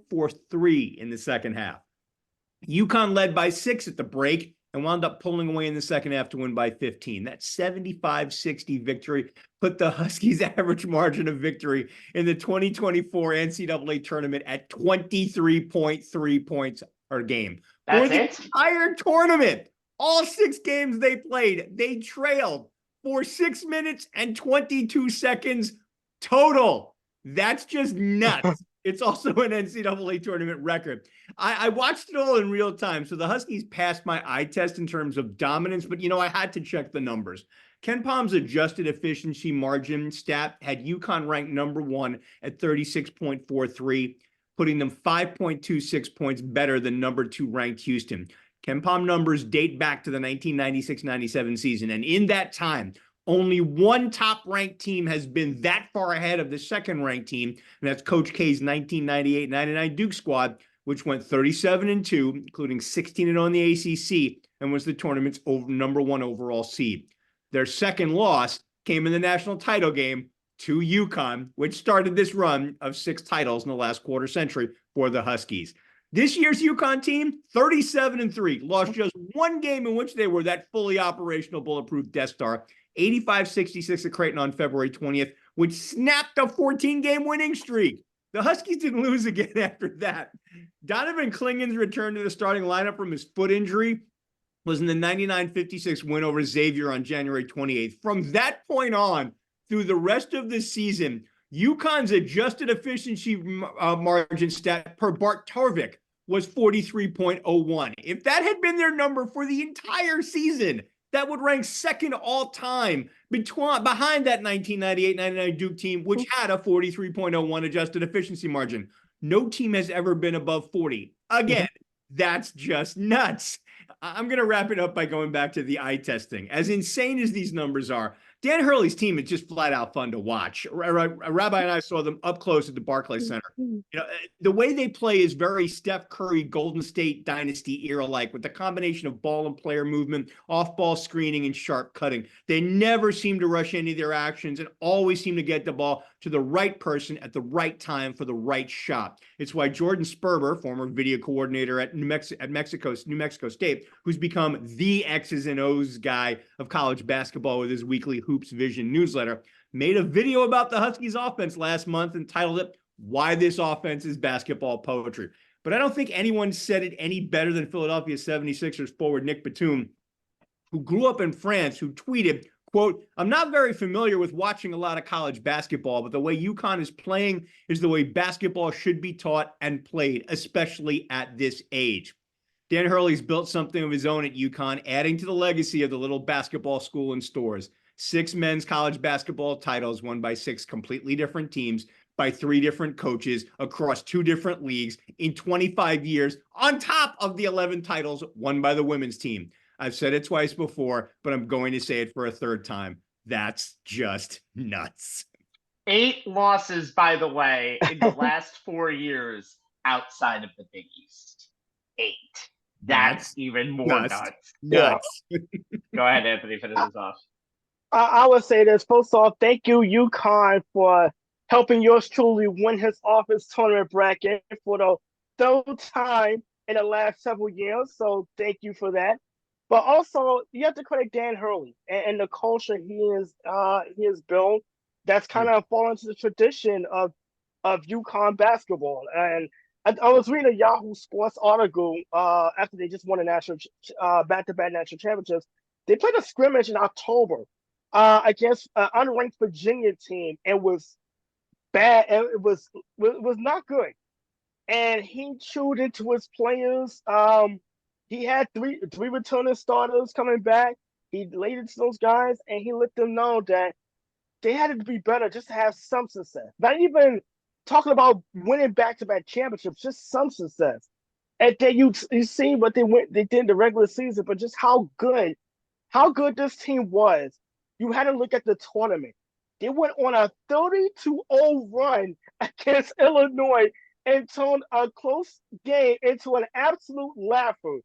for 3 in the second half. UConn led by 6 at the break and wound up pulling away in the second half to win by 15. That 75-60 victory put the Huskies' average margin of victory in the 2024 NCAA tournament at 23.3 points per game. That's For the it? entire tournament, all 6 games they played, they trailed for 6 minutes and 22 seconds total. That's just nuts. It's also an NCAA tournament record. I watched it all in real time. So the Huskies passed my eye test in terms of dominance, but, you know, I had to check the numbers. Ken Palm's adjusted efficiency margin stat had UConn ranked number 1 at 36.43, putting them 5.26 points better than number 2 ranked Houston. Ken Palm numbers date back to the 1996-97 season. And in that time, only one top-ranked team has been that far ahead of the second-ranked team, and that's Coach K's 1998-99 Duke squad, which went 37-2, including 16-0 in the ACC, and was the tournament's number 1 overall seed. Their second loss came in the national title game to UConn, which started this run of 6 titles in the last quarter century for the Huskies. This year's UConn team, 37-3, lost just 1 game in which they were that fully operational bulletproof Death Star, 85-66 at Creighton on February 20th, which snapped a 14-game winning streak. The Huskies didn't lose again after that. Donovan Klingen's return to the starting lineup from his foot injury was in the 99-56 win over Xavier on January 28th. From that point on, through the rest of the season, UConn's adjusted efficiency margin stat per Bart Torvik was 43.01. If that had been their number for the entire season, that would rank second all time behind that 1998-99 Duke team, which had a 43.01 adjusted efficiency margin. No team has ever been above 40. Again, that's just nuts. I'm going to wrap it up by going back to the eye testing. As insane as these numbers are, Dan Hurley's team is just flat out fun to watch. Rabbi and I saw them up close at the Barclays Center. You know, the way they play is very Steph Curry, Golden State Dynasty era-like, with the combination of ball and player movement, off-ball screening, and sharp cutting. They never seem to rush any of their actions and always seem to get the ball to the right person at the right time for the right shot. It's why Jordan Sperber, former video coordinator at New Mexico State, who's become the X's and O's guy of college basketball with his weekly Hoops Vision newsletter, made a video about the Huskies offense last month and titled it, "Why This Offense is Basketball Poetry." But I don't think anyone said it any better than Philadelphia 76ers forward Nick Batum, who grew up in France, who tweeted, Quote, I'm not very familiar with watching a lot of college basketball, but the way UConn is playing is the way basketball should be taught and played, especially at this age. Dan Hurley's built something of his own at UConn, adding to the legacy of the little basketball school in stores. 6 men's college basketball titles won by 6 completely different teams by 3 different coaches across 2 different leagues in 25 years, on top of the 11 titles won by the women's team. I've said it twice before, but I'm going to say it for a third time. That's just nuts. 8 losses, by the way, in the last 4 years outside of the Big East. 8. That's even more nuts. Nuts. Go ahead, Anthony, finish this off. I would say this. First off, thank you, UConn, for helping yours truly win his office tournament bracket for the 3rd time in the last several years. So thank you for that. But also, you have to credit Dan Hurley and the culture he has built. That's kind of fallen into the tradition of UConn basketball. And I was reading a Yahoo Sports article after they just won a national back-to-back national championships. They played a scrimmage in October against an unranked Virginia team, and was bad. And it was not good. And he chewed into his players. He had three returning starters coming back. He laid into those guys, and he let them know that they had to be better just to have some success. Not even talking about winning back-to-back championships, just some success. And then you see what they did in the regular season, but just how good this team was. You had to look at the tournament. They went on a 30-0 run against Illinois and turned a close game into an absolute laugher.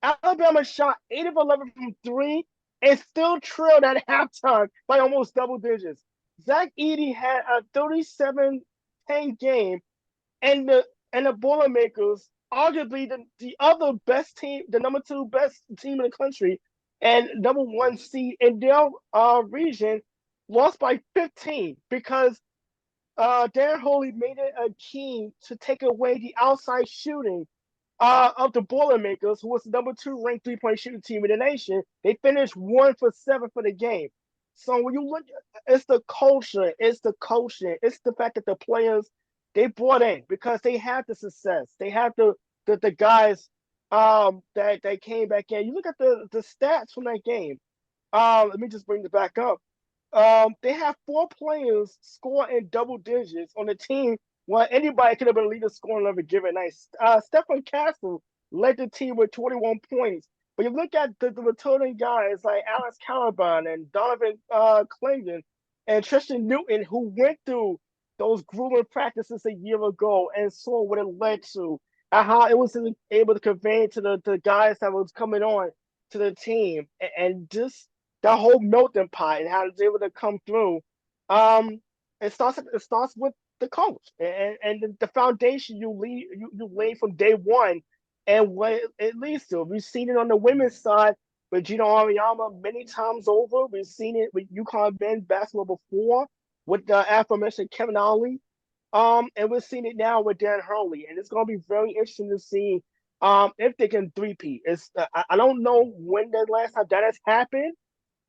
Alabama shot 8 of 11 from 3 and still trailed at halftime by almost double digits. Zach Edey had a 37-10 game, and the Boilermakers, arguably the other best team, the number 2 best team in the country, and number 1 seed in their region, lost by 15 because Dan Hurley made it a key to take away the outside shooting of the Boilermakers, who was the number 2 ranked 3-point shooting team in the nation. They finished 1 for 7 for the game. So when you look, it's the culture, it's the coaching, it's the fact that the players, they brought in because they had the success. They had the guys that came back in. You look at the stats from that game. Let me just bring it back up. They have 4 players score in double digits on the team. Well, anybody could have been leading scoring of a given night. Stephen Castle led the team with 21 points. But you look at the returning guys like Alex Caliban and Donovan Clingan and Tristan Newton, who went through those grueling practices a year ago and saw what it led to, and how it was able to convey to the guys that was coming on to the team, and just that whole melting pot and how it was able to come through. It starts with the coach and the foundation you lay from day one, and what it leads to. We've seen it on the women's side with Gina Auriemma many times over. We've seen it with UConn men's basketball before with the aforementioned Kevin Ollie, and we're seeing it now with Dan Hurley, and it's going to be very interesting to see if they can three-peat. I don't know when the last time that has happened.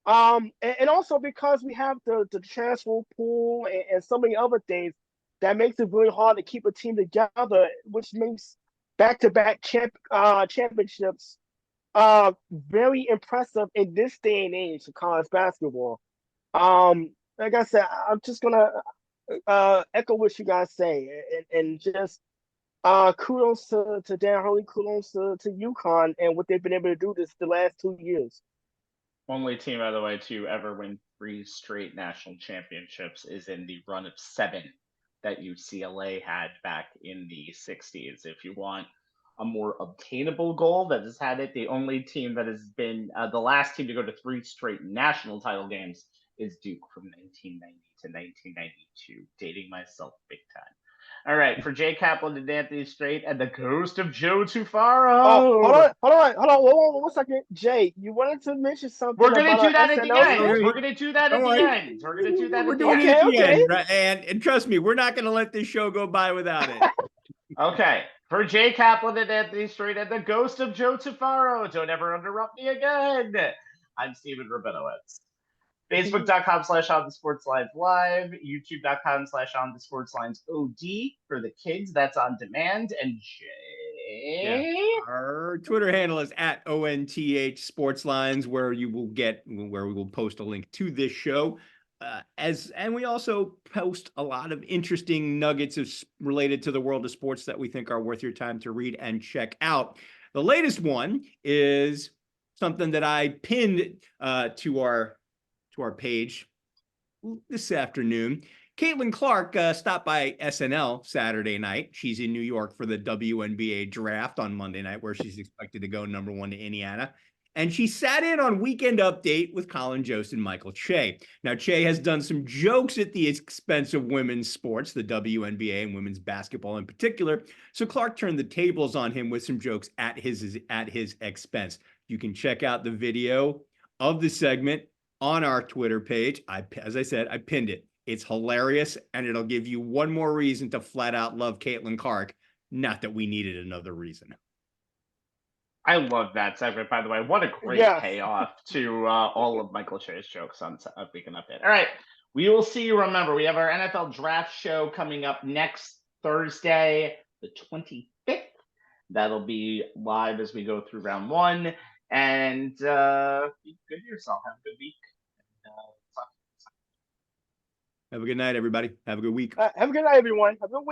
And also because we have the transfer pool and so many other things that makes it really hard to keep a team together, which makes back-to-back championships very impressive in this day and age of college basketball. Like I said, I'm just gonna echo what you guys say, and just kudos to Dan Hurley, kudos to UConn and what they've been able to do the last 2 years. Only team, by the way, to ever win 3 straight national championships is in the run of 7 that UCLA had back in the 60s. If you want a more obtainable goal that has had it, the only team that has been the last team to go to 3 straight national title games is Duke from 1990 to 1992, dating myself big time. All right, for Jay Kaplan and Anthony Strait and the ghost of Joe Tufaro. Oh, hold on, 1 second. Jay, you wanted to mention something. We're going to do that at the end. story. We're going to do that at the end. We're going to do that at the doing end. it at the end, right? And trust me, we're not going to let this show go by without it. Okay, for Jay Kaplan and Anthony Strait and the ghost of Joe Tufaro, don't ever interrupt me again. I'm Stephen Rabinowitz. Facebook.com/OnTheSportsLines Live, YouTube.com/OnTheSportsLines OD for the kids. That's on demand. And Jay? Our Twitter handle is at ONTH Sportslines, where we will post a link to this show. And we also post a lot of interesting nuggets related to the world of sports that we think are worth your time to read and check out. The latest one is something that I pinned to our page this afternoon. Caitlin Clark stopped by SNL Saturday night. She's in New York for the WNBA draft on Monday night, where she's expected to go number 1 to Indiana. And she sat in on Weekend Update with Colin Jost and Michael Che. Now, Che has done some jokes at the expense of women's sports, the WNBA and women's basketball in particular. So Clark turned the tables on him with some jokes at his expense. You can check out the video of the segment on our Twitter page. As I said, I pinned it. It's hilarious, and it'll give you one more reason to flat out love Caitlin Clark. Not that we needed another reason. I love that segment, by the way. What a great payoff to all of Michael Che's jokes on Weekend Update. All right. We will see you. Remember, we have our NFL draft show coming up next Thursday, the 25th. That'll be live as we go through round 1. And be good to yourself. Have a good week. Have a good night, everybody. Have a good week. Have a good night, everyone. Have a good week.